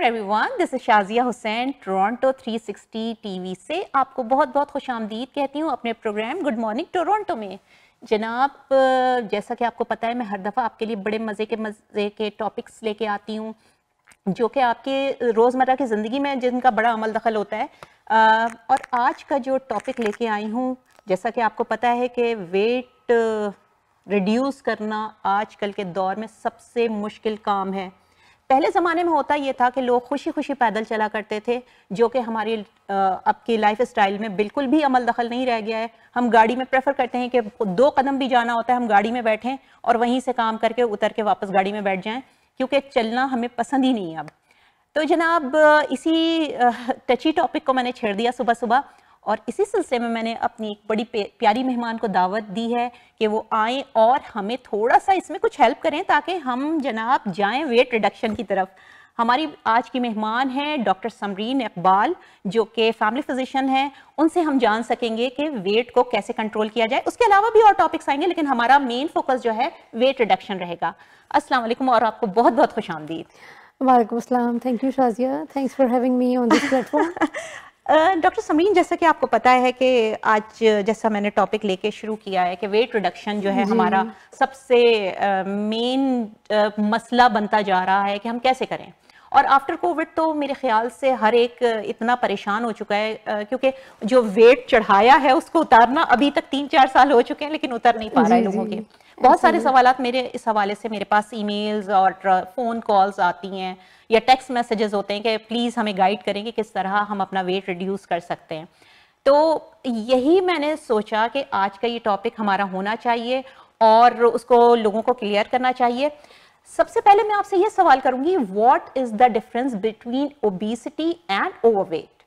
Everyone, this is Shazia Hussain, Toronto 360 TV से आपको बहुत बहुत खुशामदीद कहती हूँ अपने प्रोग्राम गुड मॉर्निंग टोरंटो में। जनाब, जैसा कि आपको पता है, मैं हर दफ़ा आपके लिए बड़े मज़े के टॉपिक्स लेके आती हूँ जो कि आपके रोज़मर्रा की ज़िंदगी में जिनका बड़ा अमल दखल होता है। और आज का जो टॉपिक लेके आई हूँ, जैसा कि आपको पता है कि वेट रिड्यूस करना आजकल के दौर में सबसे मुश्किल काम है। पहले ज़माने में होता ये था कि लोग खुशी खुशी पैदल चला करते थे, जो कि हमारी अब की लाइफ स्टाइल में बिल्कुल भी अमल दखल नहीं रह गया है। हम गाड़ी में प्रेफर करते हैं कि 2 कदम भी जाना होता है हम गाड़ी में बैठें और वहीं से काम करके उतर के वापस गाड़ी में बैठ जाएं, क्योंकि चलना हमें पसंद ही नहीं है अब। तो जनाब, इसी टची टॉपिक को मैंने छेड़ दिया सुबह सुबह, और इसी सिलसिले में मैंने अपनी एक बड़ी प्यारी मेहमान को दावत दी है कि वो आएँ और हमें थोड़ा सा इसमें कुछ हेल्प करें ताकि हम जनाब जाएं वेट रिडक्शन की तरफ। हमारी आज की मेहमान हैं डॉक्टर समरीन इकबाल, जो कि फैमिली फिजिशियन हैं। उनसे हम जान सकेंगे कि वेट को कैसे कंट्रोल किया जाए। उसके अलावा भी और टॉपिक्स आएंगे, लेकिन हमारा मेन फोकस जो है वेट रिडक्शन रहेगा। अस्सलाम वालेकुम और आपको बहुत बहुत खुशामदीद। वालेकुम अस्सलाम, thank you Shazia, thanks for having me on this platform. Doctor Samreen, जैसा कि आपको पता है कि आज जैसा मैंने टॉपिक लेके शुरू किया है कि वेट रिडक्शन जो है हमारा सबसे मेन मसला बनता जा रहा है कि हम कैसे करें। और आफ्टर कोविड तो मेरे ख्याल से हर एक इतना परेशान हो चुका है, क्योंकि जो वेट चढ़ाया है उसको उतारना अभी तक 3-4 साल हो चुके हैं, लेकिन उतर नहीं पा रहा है लोगों के। बहुत सारे सवालात मेरे इस हवाले से मेरे पास ईमेल्स और फ़ोन कॉल्स आती हैं या टेक्स्ट मैसेजेस होते हैं कि प्लीज़ हमें गाइड करें कि किस तरह हम अपना वेट रिड्यूस कर सकते हैं। तो यही मैंने सोचा कि आज का ये टॉपिक हमारा होना चाहिए और उसको लोगों को क्लियर करना चाहिए। सबसे पहले मैं आपसे ये सवाल करूंगी, what is the difference between obesity and overweight?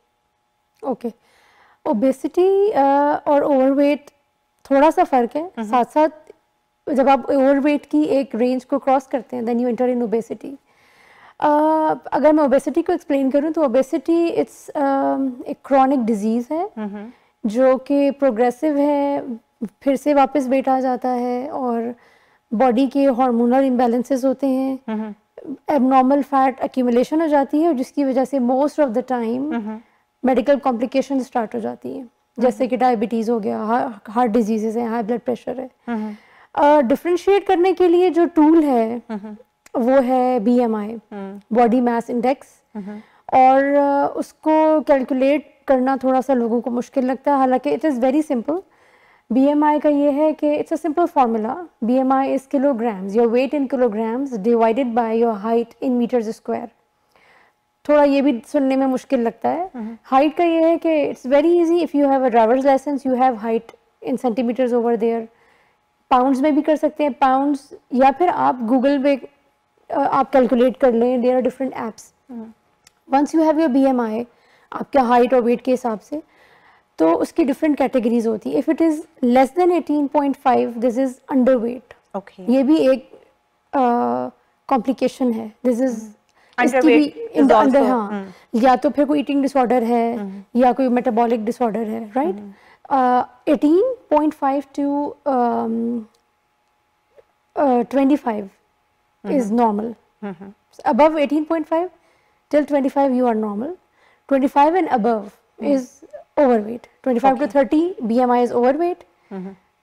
Okay, obesity और ओवरवेट थोड़ा सा फर्क है। साथ साथ जब आप ओवरवेट की एक रेंज को क्रॉस करते हैं then you enter in obesity. अगर मैं ओबेसिटी को एक्सप्लेन करूं तो ओबेसिटी इट्स एक क्रॉनिक डिजीज़ है जो कि प्रोग्रेसिव है, फिर से वापस वेट आ जाता है और बॉडी के हार्मोनल इम्बैलेंसेस होते हैं, एबनॉर्मल फैट एक्यूमुलेशन हो जाती है, और जिसकी वजह से most of the time medical complication start हो जाती हैं, जैसे कि डायबिटीज़ हो गया, हार्ट डिजीज़ है, हाई ब्लड प्रेशर है। डिफ्रेंशिएट करने के लिए जो टूल है वो है BMI, बॉडी मास इंडेक्स, और उसको कैलकुलेट करना थोड़ा सा लोगों को मुश्किल लगता है, हालांकि it is very simple. BMI का ये है कि it's a simple formula. BMI is kilograms, your weight in kilograms divided by your height in metres square. थोड़ा ये भी सुनने में मुश्किल लगता है। हाइट का ये है कि it's very easy, if you have a driver's licence you have height in centimetres over there. Pounds में भी कर सकते हैं, पाउंड्स, या फिर आप गूगल पे आप कैलकुलेट कर लें, there are different apps. Once you have your BMI आपके हाइट और वेट के हिसाब से, तो उसकी डिफरेंट कैटेगरीज होती है। If it is less than 18.5 this is under weight. ये भी एक कॉम्प्लिकेशन है। दिस इज अंडर, हाँ, या तो फिर कोई ईटिंग डिसऑर्डर है या कोई मेटाबॉलिक डिसऑर्डर है, right. 18.5 to 25 is normal. Above 18.5 till 25 you are normal. 25 and above is overweight. 25 to 30 BMI is overweight.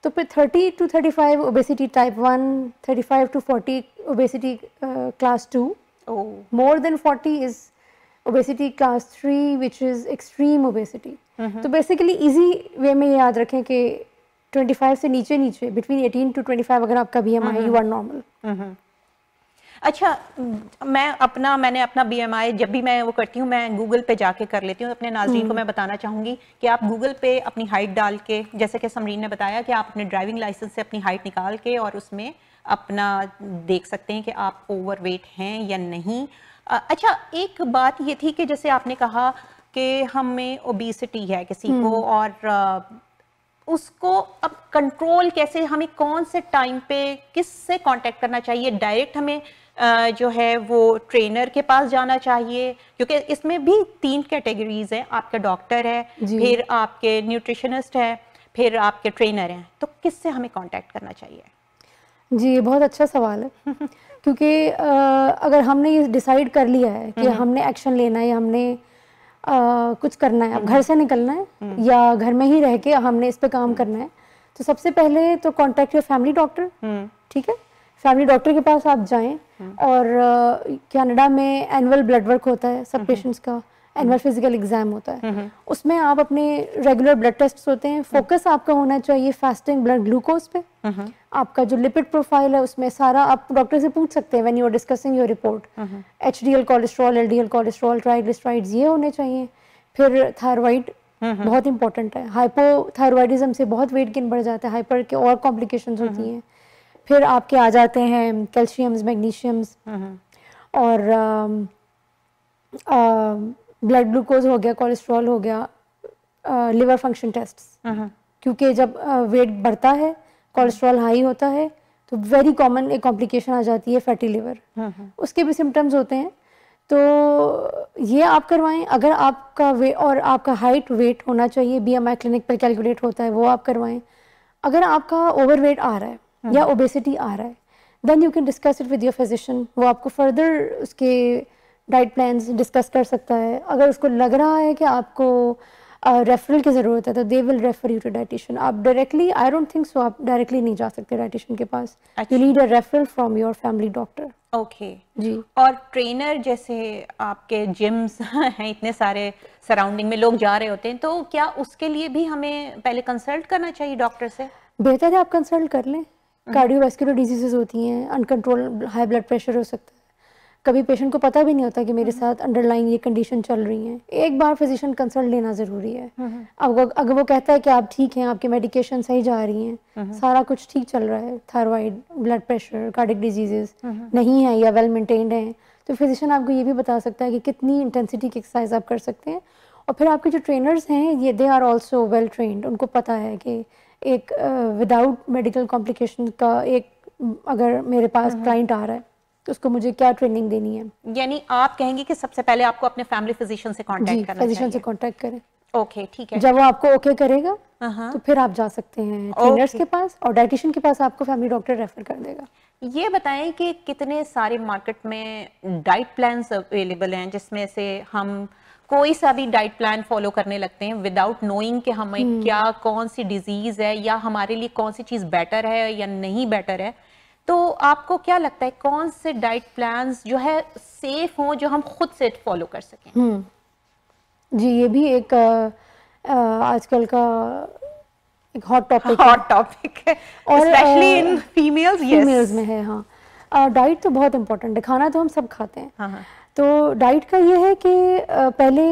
तो फिर 30 to 35 obesity type 1, 35 to 40 obesity class 2. More than 40 is obesity class 3, which is extreme obesity. तो basically easy way में याद रखें कि 25 से नीचे between 18 to 25 अगर आपका BMI यू आर नॉर्मल। अच्छा, मैंने अपना BMI जब भी मैं वो करती हूँ मैं गूगल पे जाके कर लेती हूँ। अपने नाज़रीन को मैं बताना चाहूँगी कि आप गूगल पे अपनी हाइट डाल के, जैसे कि समरीन ने बताया कि आप अपने ड्राइविंग लाइसेंस से अपनी हाइट निकाल के और उसमें अपना देख सकते हैं कि आप ओवरवेट हैं या नहीं। अच्छा, एक बात ये थी कि जैसे आपने कहा कि हमें ओबेसिटी है किसी को, और उसको अब कंट्रोल कैसे, हमें कौन से टाइम पे किससे कांटेक्ट करना चाहिए? डायरेक्ट हमें जो है वो ट्रेनर के पास जाना चाहिए, क्योंकि इसमें भी 3 कैटेगरीज हैं, आपका डॉक्टर है, फिर आपके न्यूट्रिशनिस्ट है, फिर आपके ट्रेनर हैं, तो किससे हमें कांटेक्ट करना चाहिए? जी, ये बहुत अच्छा सवाल है क्योंकि अगर हमने ये डिसाइड कर लिया है कि हमने एक्शन लेना है या हमने कुछ करना है, अब घर से निकलना है या घर में ही रह के हमने इस पे काम करना है, तो सबसे पहले तो कॉन्टेक्ट योर फैमिली डॉक्टर, ठीक है। फैमिली डॉक्टर के पास आप जाएं और कनाडा में एनुअल ब्लड वर्क होता है सब पेशेंट्स का, एनुअल फिजिकल एग्जाम होता है, उसमें आप अपने रेगुलर ब्लड टेस्ट होते हैं, फोकस आपका होना चाहिए फास्टिंग ब्लड ग्लूकोज पे, आपका जो लिपिड प्रोफाइल है उसमें सारा आप डॉक्टर से पूछ सकते हैं when you are discussing your report, HDL cholesterol, LDL cholesterol, triglycerides ये होने चाहिए। फिर थायराइड बहुत इंपॉर्टेंट है, हाइपोथायरॉयडिज्म से बहुत वेट गेन बढ़ जाता है, हाइपर के और कॉम्प्लिकेशंस होती हैं। फिर आपके आ जाते हैं कैल्शियम्स, मैग्नीशियम्स और ब्लड ग्लूकोज हो गया, कोलेस्ट्रॉल हो गया, लिवर फंक्शन टेस्ट्स, क्योंकि जब वेट बढ़ता है, कोलेस्ट्रॉल हाई होता है, तो वेरी कॉमन एक कॉम्प्लिकेशन आ जाती है फैटी लिवर, उसके भी सिम्टम्स होते हैं। तो ये आप करवाएं। अगर आपका वेट और आपका हाइट वेट होना चाहिए, बीएमआई क्लिनिक पर कैलकुलेट होता है, वो आप करवाएं। अगर आपका ओवरवेट आ रहा है या ओबेसिटी आ रहा है, then you can discuss it with your physician, वो आपको फर्दर उसके डाइट प्लान्स डिस्कस कर सकता है। अगर उसको लग रहा है कि आपको रेफरल की ज़रूरत है तो they will refer you to dietitian. आप directly, I don't think so, आप डायरेक्टली नहीं जा सकते डाइटिशियन के पास, you need a referral from your family doctor. Okay जी। और ट्रेनर, जैसे आपके जिम्स हैं इतने सारे सराउंडिंग में लोग जा रहे होते हैं, तो क्या उसके लिए भी हमें पहले कंसल्ट करना चाहिए डॉक्टर से? बेहतर है आप कंसल्ट कर लें। कार्डियोवैस्कुलर डिजीजेस होती हैं, अनकंट्रोल हाई ब्लड प्रेशर हो सकता है, कभी पेशेंट को पता भी नहीं होता कि मेरे साथ अंडरलाइंग ये कंडीशन चल रही है। एक बार फिजिशियन कंसल्ट लेना ज़रूरी है। अगर वो कहता है कि आप ठीक हैं, आपकी मेडिकेशन सही जा रही हैं, सारा कुछ ठीक चल रहा है, thyroid, blood pressure, cardiac diseases नहीं है या वेल मेंटेन्ड हैं, तो फिजिशियन आपको ये भी बता सकता है कि कितनी इंटेंसिटी की एक्सरसाइज आप कर सकते हैं। और फिर आपके जो ट्रेनर्स हैं ये they are also well trained, उनको पता है कि एक विदाउट मेडिकल कॉम्प्लिकेशन का एक अगर मेरे पास क्लाइंट आ रहा है तो उसको मुझे क्या ट्रेनिंग देनी है। यानी आप कहेंगे कि सबसे पहले आपको अपने फैमिली फिजिशियन से कांटेक्ट करना चाहिए। फिजिशियन से कांटेक्ट करें। ओके, ठीक है। जब वो आपको ओके करेगा तो फिर आप जा सकते हैं ट्रेनर्स के पास, और डाइटिशियन के पास आपको फैमिली डॉक्टर रेफर कर देगा। ये बताएं कि कितने सारे मार्केट में डाइट प्लान्स अवेलेबल हैं जिसमें से हम कोई सा भी डाइट प्लान फॉलो करने लगते हैं विदाउट नोइंग कि हमें क्या कौन सी डिजीज है या हमारे लिए कौन सी चीज़ बेटर है या नहीं बेटर है। तो आपको क्या लगता है कौन से डाइट प्लान्स जो है सेफ हों, जो हम खुद से फॉलो कर सकें? जी, ये भी एक आजकल का एक हॉट टॉपिक है और स्पेशली इन फीमेल्स में है। हाँ, डाइट तो बहुत इम्पोर्टेंट है, खाना तो हम सब खाते हैं। हाँ। तो डाइट का ये है कि पहले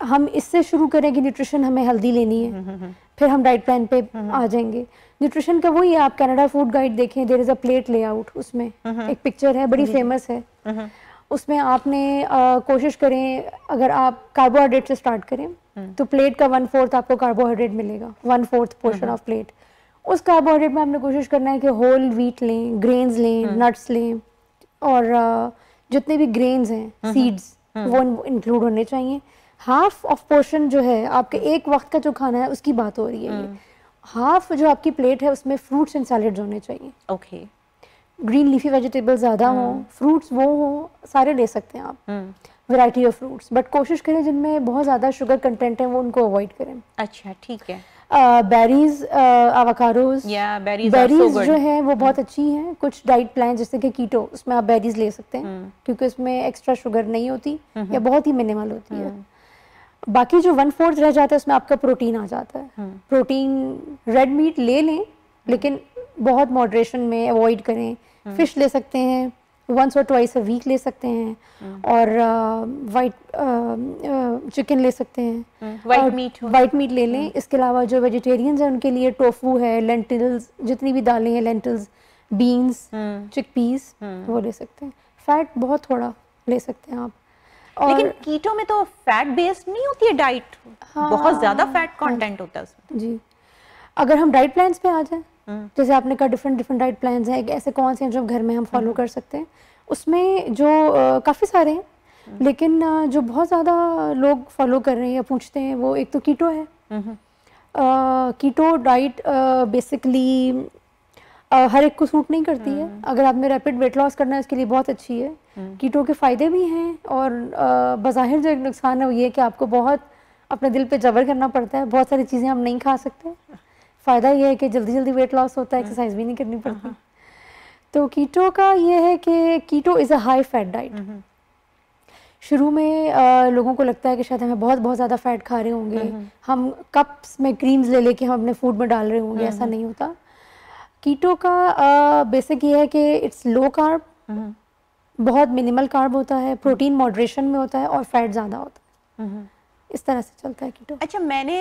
हम इससे शुरू करें कि न्यूट्रिशन हमें हेल्दी लेनी है, फिर हम डाइट प्लान पे आ जाएंगे। न्यूट्रिशन का वही है, आप कनाडा फूड गाइड देखें, there is a plate layout, उसमें एक पिक्चर है, बड़ी फेमस है। उसमें आपने कोशिश करें, अगर आप कार्बोहाइड्रेट से स्टार्ट करें तो प्लेट का 1/4 आपको कार्बोहाइड्रेट मिलेगा, 1/4 पोर्शन ऑफ प्लेट। उस कार्बोहाइड्रेट में आपने कोशिश करना है कि होल व्हीट लें, ग्रेन्स लें, नट्स लें, और जितने भी ग्रेन्स हैं, सीड्स, वो इंक्लूड होने चाहिए। हाफ ऑफ पोर्शन जो है आपके एक वक्त का जो खाना है उसकी बात हो रही है, हाफ जो आपकी प्लेट है उसमें फ्रूट्स एंड सैलेड्स होने चाहिए। ओके। ग्रीन लीफी वेजिटेबल्स ज़्यादा हों, फ्रूट्स वो हों, सारे ले सकते हैं आप, वैरायटी ऑफ फ्रूट्स, बट कोशिश करें जिनमें बहुत ज़्यादा शुगर कंटेंट है वो उनको अवॉइड करें। अच्छा, ठीक है। बेरीज, एवोकाडोज, बेरीज जो है वो बहुत अच्छी हैं। कुछ डाइट प्लान जैसे कि कीटो, उसमें आप बेरीज ले सकते हैं क्योंकि उसमें एक्स्ट्रा शुगर नहीं होती या बहुत ही मिनिमल होती है। बाकी जो 1/4 रह जाता है उसमें आपका प्रोटीन आ जाता है। प्रोटीन रेड मीट ले लें लेकिन बहुत मॉडरेशन में अवॉइड करें। फिश ले सकते हैं, once or twice a week ले सकते हैं, और वाइट चिकन ले सकते हैं, वाइट मीट ले लें। इसके अलावा जो वेजिटेरियंस हैं उनके लिए टोफू है, लेंटिल्स, जितनी भी दालें हैं, लेंटिल्स, बीन्स, चिकपीस, वो ले सकते हैं। फैट बहुत थोड़ा ले सकते हैं आप। और लेकिन कीटो में तो फैट बेस्ड नहीं होती है डाइट, बहुत ज्यादा फैट कंटेंट होता है उसमें। जी, अगर हम डाइट प्लान्स पे आ जाएं, जैसे आपने कहा डिफरेंट डाइट प्लान्स हैं, ऐसे कौन से हैं जो घर में हम फॉलो कर सकते हैं, उसमें जो काफ़ी सारे हैं, लेकिन जो बहुत ज़्यादा लोग फॉलो कर रहे हैं या पूछते हैं वो एक तो कीटो है। कीटो डाइट बेसिकली हर एक को सूट नहीं करती है। अगर आप में रैपिड वेट लॉस करना है इसके लिए बहुत अच्छी है। कीटो के फ़ायदे भी हैं और बज़ाहिर जो एक नुकसान है वो ये है कि आपको बहुत अपने दिल पे जबर करना पड़ता है, बहुत सारी चीज़ें हम नहीं खा सकते। फ़ायदा ये है कि जल्दी जल्दी वेट लॉस होता है, एक्सरसाइज भी नहीं करनी पड़ती। तो कीटो का ये है कि keto is a high fat diet. शुरू में लोगों को लगता है कि शायद हमें बहुत बहुत ज़्यादा फैट खा रहे होंगे, हम कप्स में क्रीम्स ले लेके हम अपने फूड में डाल रहे होंगे, ऐसा नहीं होता। कीटो का बेसिक ये है कि इट्स लो कार्ब, बहुत मिनिमल कार्ब होता है, प्रोटीन मॉडरेशन में होता है और फैट ज़्यादा होता है। इस तरह से चलता है कीटो। अच्छा, मैंने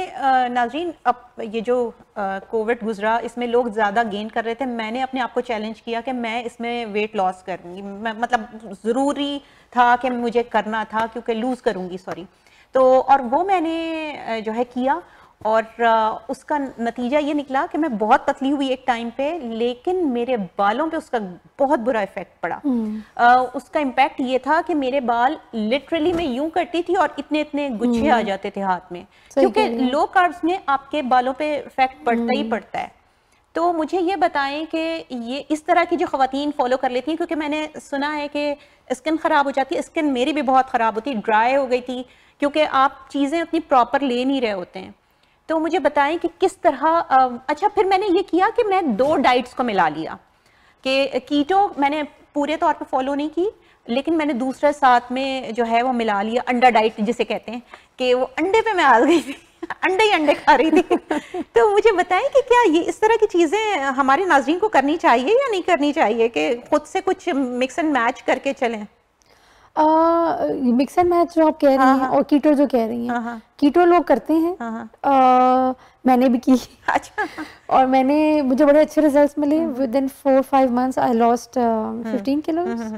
नाज़रीन, अब ये जो कोविड गुजरा इसमें लोग ज़्यादा गेन कर रहे थे, मैंने अपने आप को चैलेंज किया कि मैं इसमें वेट लॉस करूँगी। मतलब ज़रूरी था कि मुझे करना था क्योंकि लूज़ करूँगी, सॉरी। तो और वो मैंने जो है किया और उसका नतीजा ये निकला कि मैं बहुत पतली हुई एक टाइम पे, लेकिन मेरे बालों पे उसका बहुत बुरा इफेक्ट पड़ा। उसका इम्पैक्ट ये था कि मेरे बाल लिटरली मैं यूं करती थी और इतने इतने गुच्छे आ जाते थे हाथ में, क्योंकि लो कार्ब्स में आपके बालों पे इफेक्ट पड़ता ही पड़ता है। तो मुझे ये बताएं कि ये इस तरह की जो ख़वातीन फॉलो कर लेती हैं, क्योंकि मैंने सुना है कि स्किन ख़राब हो जाती है, स्किन मेरी भी बहुत ख़राब होती, ड्राई हो गई थी क्योंकि आप चीज़ें उतनी प्रॉपर ले नहीं रहे होते हैं। तो मुझे बताएं कि किस तरह अच्छा, फिर मैंने ये किया कि मैं 2 डाइट्स को मिला लिया कि कीटो मैंने पूरे तौर पे फॉलो नहीं की, लेकिन मैंने दूसरे साथ में जो है वो मिला लिया, अंडा डाइट जिसे कहते हैं, कि वो अंडे पे मैं आ गई थी अंडे ही अंडे खा रही थी। तो मुझे बताएं कि क्या ये इस तरह की चीज़ें हमारे नाज़रीन को करनी चाहिए या नहीं करनी चाहिए, कि खुद से कुछ मिक्स एंड मैच करके चलें? मिक्स एंड मैच जो आप कह रही हैं और कीटो जो कह रही हैं, कीटो लोग करते हैं, मैंने भी की। अच्छा। और मुझे बड़े अच्छे रिजल्ट्स मिले। With in 4-5 months I lost 15 kilos.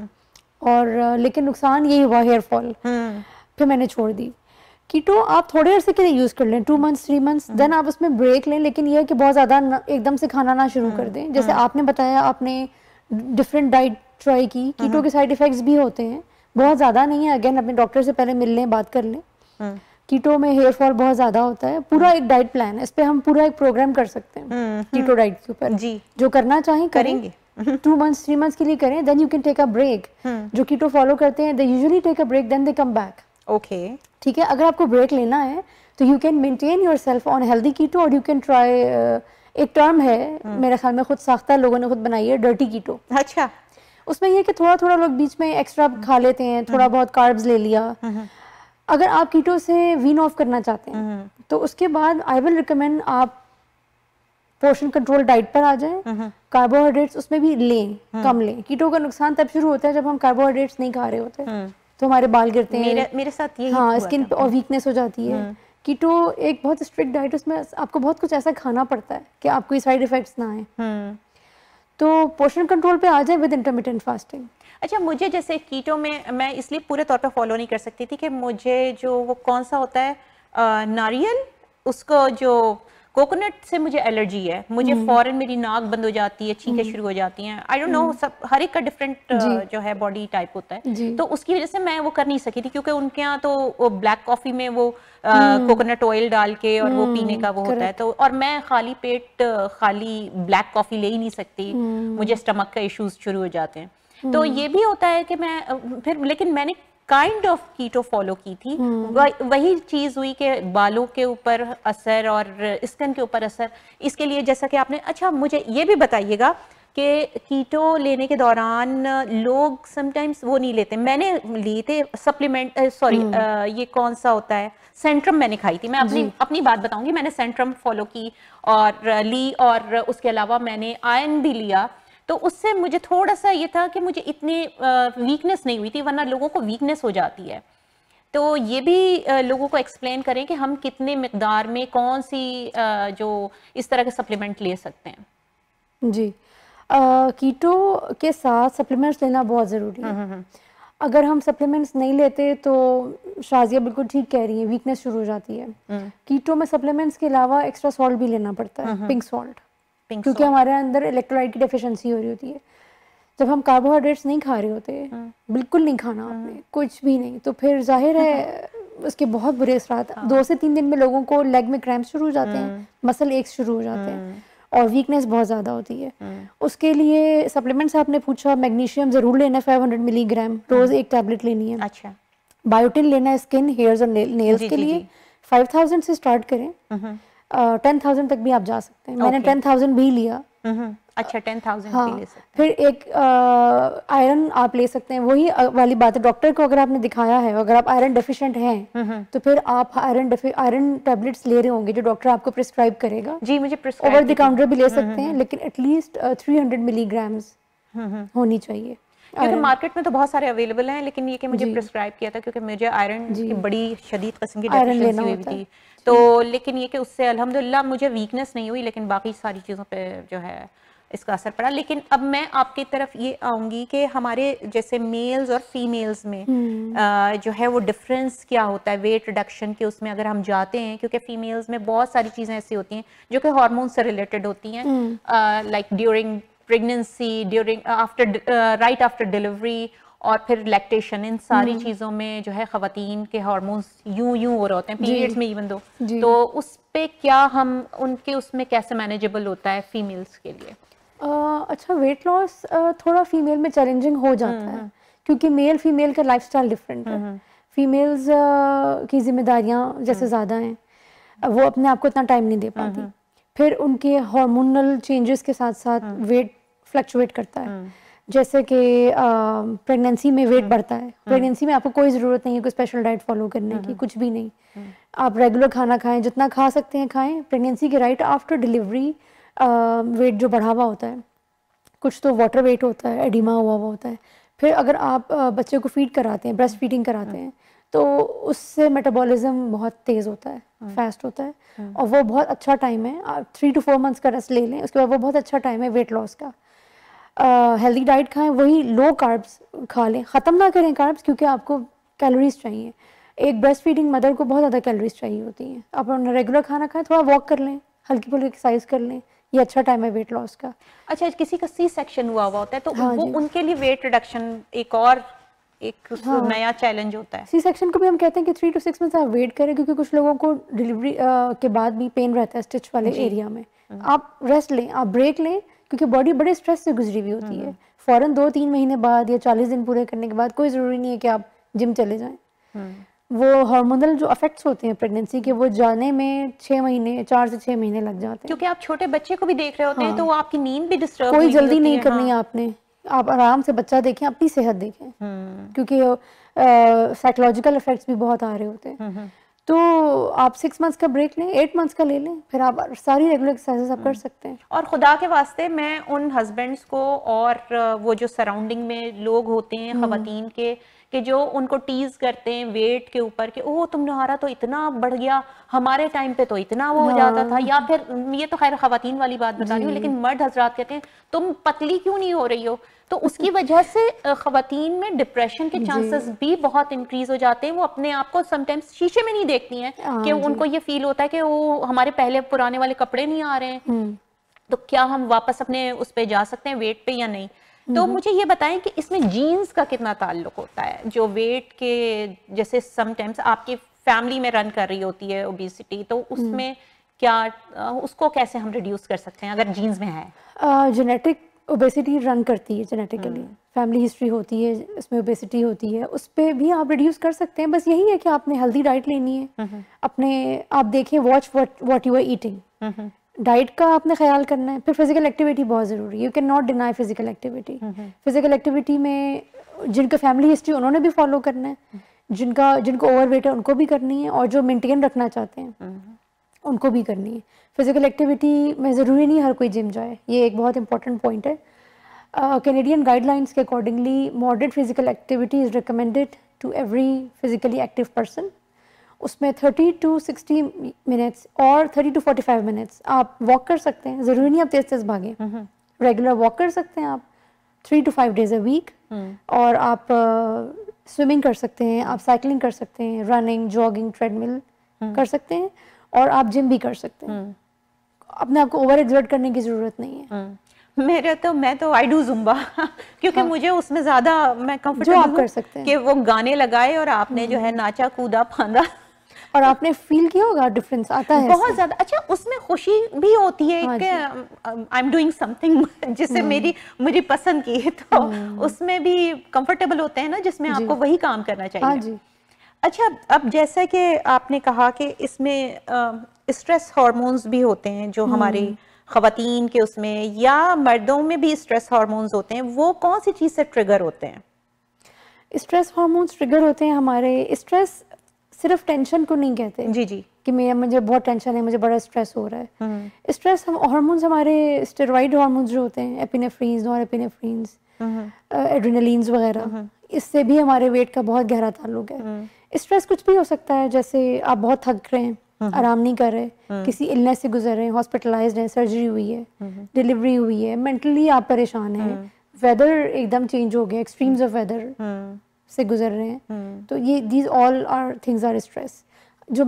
और लेकिन नुकसान यही हुआ, हेयर फॉल। फिर मैंने छोड़ दी। कीटो आप थोड़े अरसे के लिए यूज़ कर लें, 2 मंथ्स 3 मंथ्स, देन आप उसमें ब्रेक लें, लेकिन यह है कि बहुत ज़्यादा एकदम से खाना ना शुरू कर दें। जैसे आपने बताया, आपने डिफरेंट डाइट ट्राई की, कीटो के साइड इफ़ेक्ट्स भी होते हैं, बहुत ज़्यादा नहीं है। अगेन अपने डॉक्टर से पहले मिल लें, बात कर लें। कीटो में हेयर फॉल बहुत ज़्यादा होता है। पूरा एक डाइट प्लान है, इस पे हम पूरा एक प्रोग्राम कर सकते हैं कीटो डाइट के ऊपर। जी, जो करना चाहें करेंगे। 2 मंथ्स 3 मंथ्स के लिए करें, then you can take a break. जो कीटो फॉलो करते हैं, they usually take a break, then they come back. Okay, ठीक है। अगर आपको ब्रेक लेना है तो you can maintain yourself on healthy keto, और यू कैन ट्राई एक टर्म है मेरे ख्याल में खुद साख्ता लोगों ने खुद बनाई है, डर्टी कीटो। अच्छा। उसमें ये कि थोड़ा थोड़ा लोग बीच में एक्स्ट्रा खा लेते हैं, थोड़ा बहुत कार्ब्स ले लिया। अगर आप कीटो से वीन ऑफ करना चाहते हैं तो उसके बाद आई विल रिकमेंड आप पोर्शन कंट्रोल डाइट पर आ जाएं। कार्बोहाइड्रेट्स उसमें भी लें, कम लें। कीटो का नुकसान तब शुरू होता है जब हम कार्बोहाइड्रेट्स नहीं खा रहे होते, तो हमारे बाल गिरते हैं, मेरे साथ यही हाँ, स्किन पे और वीकनेस हो जाती है। कीटो एक बहुत स्ट्रिक्ट डाइट, उसमें आपको बहुत कुछ ऐसा खाना पड़ता है कि आपको ये साइड इफेक्ट्स ना आए। तो पोर्शन कंट्रोल पे आ जाए विद इंटरमिटेंट फास्टिंग। अच्छा, मुझे जैसे कीटो में मैं इसलिए पूरे तौर पे फॉलो नहीं कर सकती थी कि मुझे जो वो कौन सा होता है नारियल, उसको जो कोकोनट से मुझे एलर्जी है। मुझे फौरन मेरी नाक बंद हो जाती है, छींकें शुरू हो जाती हैं। आई डोंट नो, सब हर एक का डिफरेंट जो है बॉडी टाइप होता है, तो उसकी वजह से मैं वो कर नहीं सकी थी, क्योंकि उनके यहाँ तो ब्लैक कॉफी में वो कोकोनट ऑयल डाल के और वो पीने का वो होता है। तो और मैं खाली पेट खाली ब्लैक कॉफी ले ही नहीं सकती, मुझे स्टमक का इश्यूज शुरू हो जाते हैं। तो ये भी होता है कि मैं फिर, लेकिन मैंने काइंड ऑफ कीटो फॉलो की थी। वही चीज़ हुई कि बालों के ऊपर असर और स्किन के ऊपर असर। इसके लिए जैसा कि आपने, अच्छा मुझे ये भी बताइएगा कि कीटो लेने के दौरान लोग समटाइम्स वो नहीं लेते, मैंने लिए थे सप्लीमेंट, सॉरी ये कौन सा होता है, सेंट्रम मैंने खाई थी। मैं अपनी बात बताऊंगी, मैंने सेंट्रम फॉलो की और ली, और उसके अलावा मैंने आयरन भी लिया। तो उससे मुझे थोड़ा सा ये था कि मुझे इतनी वीकनेस नहीं हुई थी, वरना लोगों को वीकनेस हो जाती है। तो ये भी लोगों को एक्सप्लेन करें कि हम कितने मिकदार में कौन सी जो इस तरह के सप्लीमेंट ले सकते हैं। जी, कीटो के साथ सप्लीमेंट्स लेना बहुत ज़रूरी है। अगर हम सप्लीमेंट्स नहीं लेते तो शाजिया बिल्कुल ठीक कह रही है, वीकनेस शुरू हो जाती है। कीटो में सप्लीमेंट्स के अलावा एक्स्ट्रा सॉल्ट भी लेना पड़ता है, पिंक सॉल्ट, क्योंकि हमारे अंदर इलेक्ट्रोलाइट की डेफिशिएंसी हो रही होती है। जब हम कार्बोहाइड्रेट्स नहीं खा रहे होते, बिल्कुल नहीं खाना आपने, कुछ भी नहीं, तो फिर जाहिर है उसके बहुत बुरे असरात। 2 से 3 दिन में लोगों को लेग में क्रैम्प शुरू हो जाते हैं, मसल एक्स शुरू हो जाते हैं, और वीकनेस बहुत ज़्यादा होती है। उसके लिए सप्लीमेंट्स आपने पूछा, मैग्नीशियम ज़रूर लेना है 500 मिलीग्राम रोज़, एक टैबलेट लेनी है। अच्छा। बायोटिन लेना है स्किन, हेयर्स और नेल्स के लिए। 5000 से स्टार्ट करें, 10,000 तक भी आप जा सकते हैं। मैंने 10,000 भी लिया। अच्छा, 10,000 हाँ, भी ले सकते हैं। फिर एक आयरन आप ले सकते हैं। वही वाली बात है, डॉक्टर को अगर आपने दिखाया है, अगर आप आयरन डेफिशिएंट हैं तो फिर आप आयरन टैबलेट्स ले रहे होंगे जो डॉक्टर आपको प्रिस्क्राइब करेगा। जी, मुझे प्रिस्क्राइब ओवर द काउंटर भी ले सकते हैं, लेकिन एटलीस्ट 300 मिलीग्राम्स होनी चाहिए। क्योंकि मार्केट में तो बहुत सारे अवेलेबल हैं, लेकिन ये कि मुझे प्रिस्क्राइब किया था क्योंकि मुझे आयरन की बड़ी शदीद किस्म की डेफिशिएंसी हुई थी। तो लेकिन ये कि उससे अल्हम्दुलिल्लाह मुझे वीकनेस नहीं हुई, लेकिन बाकी सारी चीज़ों पे जो है इसका असर पड़ा। लेकिन अब मैं आपकी तरफ ये आऊँगी कि हमारे जैसे मेल्स और फीमेल्स में जो है वो डिफरेंस क्या होता है वेट रिडक्शन के, उसमें अगर हम जाते हैं, क्योंकि फीमेल्स में बहुत सारी चीज़ें ऐसी होती हैं जो कि हार्मोन से रिलेटेड होती हैं, like during pregnancy, during right after delivery और फिर लैक्टेशन, इन सारी चीज़ों में जो है ख़वातीन के हार्मोन्स यूं हो रहे होते हैं पीरियड्स में इवन दो। तो उस पे क्या हम उनके उसमें कैसे मैनेजेबल होता है फीमेल्स के लिए? अच्छा, वेट लॉस थोड़ा फीमेल में चैलेंजिंग हो जाता है क्योंकि मेल फीमेल का लाइफस्टाइल डिफरेंट है। फीमेल्स की जिम्मेदारियां जैसे ज़्यादा हैं, वो अपने आप को इतना टाइम नहीं दे पाती। फिर उनके हार्मोनल चेंजेस के साथ साथ वेट फ्लक्चुएट करता है। जैसे कि प्रेगनेंसी में वेट बढ़ता है। प्रेगनेंसी में आपको कोई ज़रूरत नहीं है कोई स्पेशल डाइट फॉलो करने की, कुछ भी नहीं। आप रेगुलर खाना खाएं, जितना खा सकते हैं खाएं। प्रेगनेंसी के राइट आफ्टर डिलीवरी वेट जो बढ़ा हुआ होता है, कुछ तो वाटर वेट होता है, एडिमा हुआ होता है। फिर अगर आप बच्चे को फीड कराते हैं, ब्रेस्ट फीडिंग कराते हैं, तो उससे मेटाबॉलिज्म बहुत तेज़ होता है, फास्ट होता है, और वो बहुत अच्छा टाइम है। आप 3 to 4 मंथ्स का रेस्ट ले लें, उसके बाद वो बहुत अच्छा टाइम है वेट लॉस का। हेल्दी डाइट खाएं, वही लो कार्ब्स खा लें, ख़त्म ना करें कार्ब्स क्योंकि आपको कैलोरीज चाहिए। एक ब्रेस्ट फीडिंग मदर को बहुत ज़्यादा कैलोरीज चाहिए होती हैं। आप रेगुलर खाना खाएं, थोड़ा वॉक कर लें, हल्की फुल्की एक्सरसाइज कर लें, ये अच्छा टाइम है वेट लॉस का। अच्छा, किसी का सी सेक्शन हुआ होता है तो वो उनके लिए वेट रिडक्शन एक नया चैलेंज होता है। सी सेक्शन को भी हम कहते हैं कि 3 to 6 मंथ्स आप वेट करें, क्योंकि कुछ लोगों को डिलीवरी के बाद भी पेन रहता है स्टिच वाले एरिया में। आप रेस्ट लें, आप ब्रेक लें, क्योंकि बॉडी बड़े स्ट्रेस से गुजरी हुई होती है। फ़ौरन 2-3 महीने बाद या 40 दिन पूरे करने के बाद कोई ज़रूरी नहीं है कि आप जिम चले जाएं। वो हार्मोनल जो इफेक्ट्स होते हैं प्रेगनेंसी के, वो जाने में 6 महीने, 4 से 6 महीने लग जाते हैं। क्योंकि आप छोटे बच्चे को भी देख रहे होते हैं, तो वो आपकी नींद भी डिस्टर्ब कोई जल्दी नहीं करनी है आपने। आप आराम से बच्चा देखें, अपनी सेहत देखें, क्योंकि साइकोलॉजिकल इफेक्ट्स भी बहुत आ रहे होते हैं। तो आप 6 मंथ्स का ब्रेक लें, 8 मंथ्स का ले लें, फिर आप सारी रेगुलर एक्सरसाइजेस आप कर सकते हैं। और खुदा के वास्ते मैं उन हस्बैंड्स को और वो जो सराउंडिंग में लोग होते हैं ख़वातीन के, कि जो उनको टीज करते हैं वेट के ऊपर कि ओह तुम्हारा तो इतना बढ़ गया, हमारे टाइम पे तो इतना वो हो जाता था, या फिर ये तो खैर ख़वातीन वाली बात बता रही हूँ, लेकिन मर्द हजरात कहते हैं तुम पतली क्यों नहीं हो रही हो। तो उसकी वजह से ख़वातीन में डिप्रेशन के चांसेस भी बहुत इंक्रीज हो जाते हैं। वो अपने आप को समटाइम्स शीशे में नहीं देखती हैं कि उनको ये फील होता है कि वो हमारे पहले पुराने वाले कपड़े नहीं आ रहे हैं, तो क्या हम वापस अपने उस पे जा सकते हैं वेट पे या नहीं। तो मुझे ये बताएं कि इसमें जीन्स का कितना ताल्लुक होता है, जो वेट के जैसे समटाइम्स आपकी फैमिली में रन कर रही होती है ओबेसिटी, तो उसमें क्या उसको कैसे हम रिड्यूस कर सकते हैं अगर जीन्स में है? जेनेटिक ओबेसिटी रन करती है, जेनेटिकली फैमिली हिस्ट्री होती है, इसमें ओबेसिटी होती है, उस पर भी आप रिड्यूस कर सकते हैं। बस यही है कि आपने हेल्दी डाइट लेनी है, अपने आप देखें, watch what you are eating, diet का आपने ख्याल करना है। फिर फिजिकल एक्टिविटी बहुत ज़रूरी है, you can not deny physical activity. Physical activity में जिनका फैमिली हिस्ट्री उन्होंने भी फॉलो करना है, जिनको ओवरवेट है उनको भी करनी है, और जो मेंटेन रखना चाहते हैं उनको भी करनी है। फिजिकल एक्टिविटी में ज़रूरी नहीं हर कोई जिम जाए, ये एक बहुत इंपॉर्टेंट पॉइंट है। कैनेडियन गाइडलाइंस के accordingly moderate physical activity is recommended to every physically active person. उसमें 30 to 60 मिनट्स और 30 to 45 मिनट्स आप वॉक कर सकते हैं, ज़रूरी नहीं आप तेज़ भागें, रेगुलर वॉक कर सकते हैं आप 3 to 5 days a week। और आप स्विमिंग कर सकते हैं, आप साइकिलिंग कर सकते हैं, रनिंग, जॉगिंग, ट्रेडमिल कर सकते हैं, और आप जिम भी कर सकते हैं। अपने आप को ओवर एक्सर्ट करने की ज़रूरत नहीं है। मैं तो आई डू जुम्बा क्योंकि मुझे उसमें ज़्यादा मैं कंफर्टेबल कर सकते हैं कि वो गाने लगाए और आपने जो है नाचा कूदा फांदा और आपने फील किया होगा डिफरेंस आता है बहुत ज्यादा। अच्छा, उसमें खुशी भी होती है कि आई एम डूइंग समथिंग जिससे मुझे पसंद की है, तो उसमें भी कंफर्टेबल होते हैं ना, जिसमें आपको वही काम करना चाहिए। हाँ जी। अच्छा, अब जैसे कि आपने कहा कि इसमें स्ट्रेस हार्मोन्स भी होते हैं जो हमारी ख़वातीन के उसमें या मर्दों में भी स्ट्रेस हार्मोन्स होते हैं, वो कौन सी चीज़ से ट्रिगर होते हैं? स्ट्रेस हार्मोन्स ट्रिगर होते हैं हमारे, स्ट्रेस सिर्फ टेंशन को नहीं कहते जी जी, कि मुझे बहुत टेंशन है, मुझे बड़ा स्ट्रेस हो रहा है। स्ट्रेस हार्मोन्स हमारे स्टेरॉइड हार्मोन्स जो होते हैं, एपिनेफ्रीन्स, नॉरएपिनेफ्रीन्स, एड्रेनलिन्स वगैरह, इससे भी हमारे वेट का बहुत गहरा ताल्लुक है। स्ट्रेस कुछ भी हो सकता है, जैसे आप बहुत थक रहे हैं, आराम नहीं कर रहे, किसी इलनेस से गुजर रहे हैं, हॉस्पिटलाइज्ड हैं, सर्जरी हुई है, डिलीवरी हुई है, मेंटली आप परेशान हैं, वेदर एकदम चेंज हो गया, एक्सट्रीम्स ऑफ वेदर से गुजर रहे हैं, तो ये these all are things are stress. जो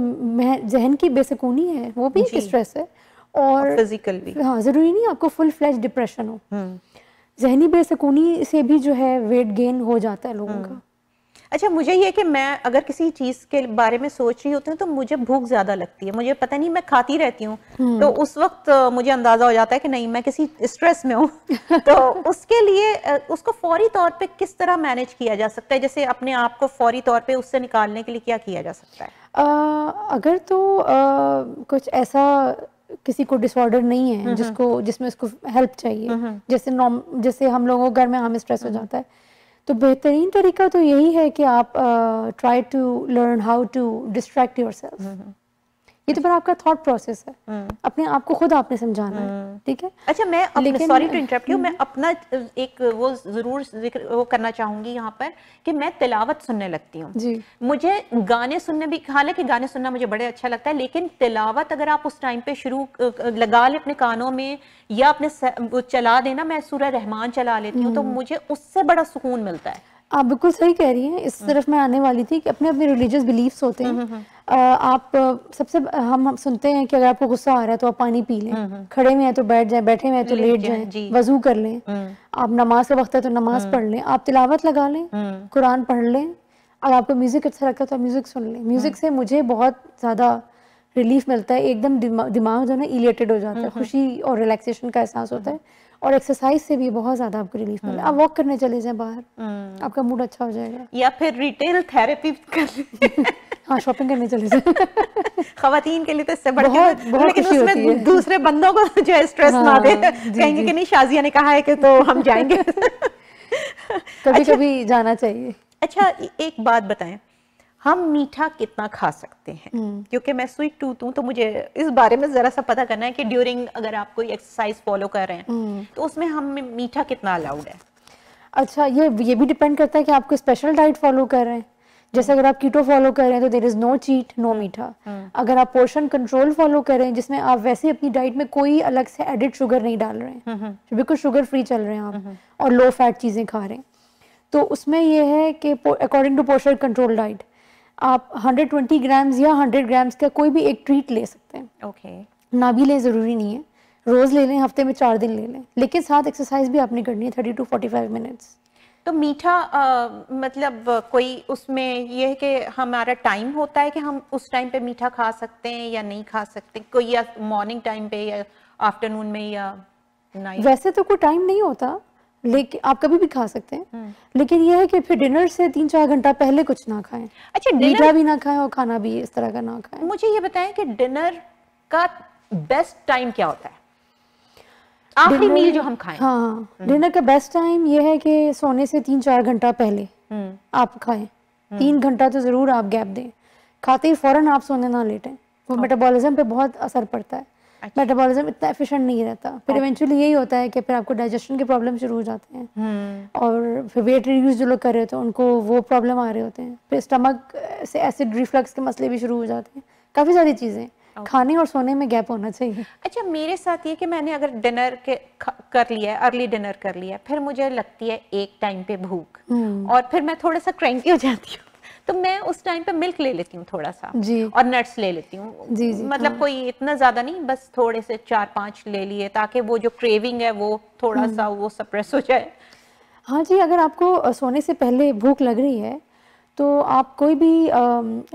जहन की बेसुकूनी है वो भी एक स्ट्रेस है, और फिजिकल भी। हाँ, ज़रूरी नहीं आपको फुल फ्लैश डिप्रेशन हो, जहनी बेसुकूनी से भी जो है वेट गेन हो जाता है लोगों का। अच्छा, मुझे ये कि मैं अगर किसी चीज़ के बारे में सोच रही होती हूँ तो मुझे भूख ज़्यादा लगती है, मुझे पता नहीं, मैं खाती रहती हूँ, तो उस वक्त मुझे अंदाज़ा हो जाता है कि नहीं, मैं किसी स्ट्रेस में हूँ। तो उसके लिए उसको फौरी तौर पे किस तरह मैनेज किया जा सकता है? जैसे अपने आप को फौरी तौर पे उससे निकालने के लिए क्या किया जा सकता है? अगर तो कुछ ऐसा किसी को डिसऑर्डर नहीं है जिसमें उसको हेल्प चाहिए, जैसे हम लोगों को घर में हमें स्ट्रेस हो जाता है, तो बेहतरीन तरीका तो यही है कि आप try to learn how to distract yourself. ये तो फिर आपका थॉट प्रोसेस है, अपने आप को खुद आपने समझाना है, ठीक है। अच्छा, मैं अपने, सॉरी टू इंटरप्ट यू, मैं अपना एक वो जरूर जिक्र वो करना चाहूंगी यहाँ पर कि मैं तिलावत सुनने लगती हूँ जी। मुझे गाने सुनने भी, हालांकि गाने सुनना मुझे बड़े अच्छा लगता है, लेकिन तिलावत अगर आप उस टाइम पे शुरू लगा ले अपने कानों में या अपने चला देना, मैं सूरह रहमान चला लेती हूँ, तो मुझे उससे बड़ा सुकून मिलता है। आप बिल्कुल सही कह रही हैं, इस तरफ मैं आने वाली थी कि अपने अपने रिलीजियस बिलीफ्स होते हैं। आप सबसे हम सुनते हैं कि अगर आपको गुस्सा आ रहा है तो आप पानी पी लें, खड़े में हैं तो बैठ जाएं, बैठे में हैं तो लेट जाएं, वजू कर लें, आप नमाज का वक्त है तो नमाज पढ़ लें, आप तिलावत लगा लें, कुरान पढ़ लें, अगर आपको म्यूजिक अच्छा लगता है तो आप म्यूजिक सुन लें। म्यूजिक से मुझे बहुत ज़्यादा रिलीफ मिलता है, एकदम दिमाग जो है ना इलेटेड हो जाता है, खुशी और रिलैक्सेशन का एहसास होता है, और एक्सरसाइज से भी बहुत ज्यादा आपको रिलीफ मिलता है। आप वॉक करने चले जाएं बाहर, आपका मूड अच्छा हो जाएगा, या फिर रिटेल थेरेपी कर हाँ, शॉपिंग करने चले जाएं। खवातीन के लिए तो इससे बढ़ के, लेकिन उसमें दूसरे बंदों को जो है स्ट्रेस ना दे, कहेंगे कि नहीं शाजिया ने कहा है कि तो हम जाएंगे। कभी कभी जाना चाहिए। अच्छा, एक बात बताएं, हम मीठा कितना खा सकते हैं? क्योंकि मैं स्वीट टूथ हूँ, तो मुझे इस बारे में जरा सा पता करना है कि ड्यूरिंग अगर आप कोई एक्सरसाइज फॉलो कर रहे हैं तो उसमें हम मीठा कितना अलाउड है? अच्छा, ये भी डिपेंड करता है कि आप कोई स्पेशल डाइट फॉलो कर रहे हैं। जैसे अगर आप कीटो फॉलो कर रहे हैं तो there is no cheat, no मीठा। अगर आप पोर्शन कंट्रोल फॉलो कर रहे हैं जिसमें आप वैसे अपनी डाइट में कोई अलग से एडिड शुगर नहीं डाल रहे हैं, बिल्कुल शुगर फ्री चल रहे हैं आप, और लो फैट चीजें खा रहे हैं, तो उसमें यह है कि according to portion control diet आप 120 ग्राम्स या 100 ग्राम्स का कोई भी एक ट्रीट ले सकते हैं। ओके, ना भी लें, ज़रूरी नहीं है, रोज़ ले लें, हफ्ते में 4 दिन ले लें, लेकिन साथ एक्सरसाइज भी आपने करनी है 30 to 45 मिनट्स। तो मीठा मतलब कोई उसमें ये है कि हमारा टाइम होता है कि हम उस टाइम पे मीठा खा सकते हैं या नहीं खा सकते, कोई या मॉर्निंग टाइम पे या आफ्टरनून में या नाइट? वैसे तो कोई टाइम नहीं होता, लेकिन आप कभी भी खा सकते हैं, लेकिन यह है कि फिर डिनर से 3-4 घंटा पहले कुछ ना खाएं। अच्छा, मीठा भी ना खाएं और खाना भी इस तरह का ना खाएं। मुझे ये बताएं कि डिनर का बेस्ट टाइम क्या होता है, आखिरी मील जो हम खाएं? हाँ, डिनर का बेस्ट टाइम यह है कि सोने से 3-4 घंटा पहले आप खाएं। 3 घंटा तो जरूर आप गैप दें, खाते ही फौरन आप सोने ना लेटें, वो मेटाबॉलिज्म पे बहुत असर पड़ता है। मेटाबॉलिज्म इतना एफिशिएंट नहीं रहता, फिर इवेंचुअली यही होता है कि फिर आपको डाइजेशन के प्रॉब्लम शुरू हो जाते हैं, और फिर वेट रिड्यूस जो लोग कर रहे होते हैं उनको वो प्रॉब्लम आ रहे होते हैं, फिर स्टमक से एसिड रिफ्लक्स के मसले भी शुरू हो जाते हैं, काफ़ी सारी चीज़ें। खाने और सोने में गैप होना चाहिए। अच्छा, मेरे साथ ये कि मैंने अगर डिनर कर लिया है, अर्ली डिनर कर लिया है, फिर मुझे लगती है एक टाइम पे भूख, और फिर मैं थोड़ा सा क्रैंकी हो जाती हूँ, तो मैं उस टाइम पे मिल्क ले लेती हूँ थोड़ा सा जी, और नट्स ले लेती हूँ जी, मतलब कोई इतना ज्यादा नहीं, बस थोड़े से 4-5 ले लिए, ताकि वो जो क्रेविंग है वो थोड़ा सा वो सप्रेस हो जाए। हाँ जी, अगर आपको सोने से पहले भूख लग रही है तो आप कोई भी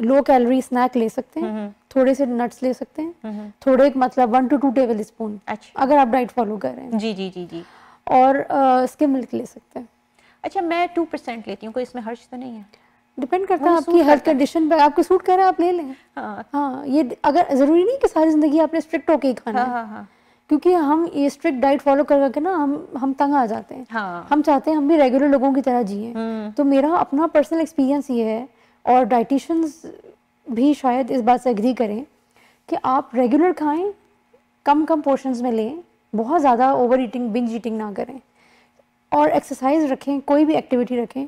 लो कैलोरी स्नैक ले सकते हैं, थोड़े से नट्स ले सकते हैं, थोड़े मतलब 1 to 2 टेबल स्पून, अगर आप डाइट फॉलो कर रहे हैं। जी जी जी जी। और स्किम मिल्क ले सकते हैं। अच्छा, मैं 2% लेती हूँ, कोई इसमें हर्ज तो नहीं है? डिपेंड करता है आपकी हेल्थ कंडीशन पे, आपको सूट कर रहा है आप ले लें। हाँ, ये अगर जरूरी नहीं कि सारी जिंदगी आपने स्ट्रिक्ट होके ही खाना है, क्योंकि हम ये स्ट्रिक्ट डाइट फॉलो कर करके ना हम तंग आ जाते हैं। हम चाहते हैं हम भी रेगुलर लोगों की तरह जिए। तो मेरा अपना पर्सनल एक्सपीरियंस ये है, और डाइटिशियंस भी शायद इस बात से एग्री करें, कि आप रेगुलर खाएं, कम कम पोर्शंस में लें, बहुत ज़्यादा ओवर ईटिंग बिंज ईटिंग ना करें, और एक्सरसाइज रखें, कोई भी एक्टिविटी रखें।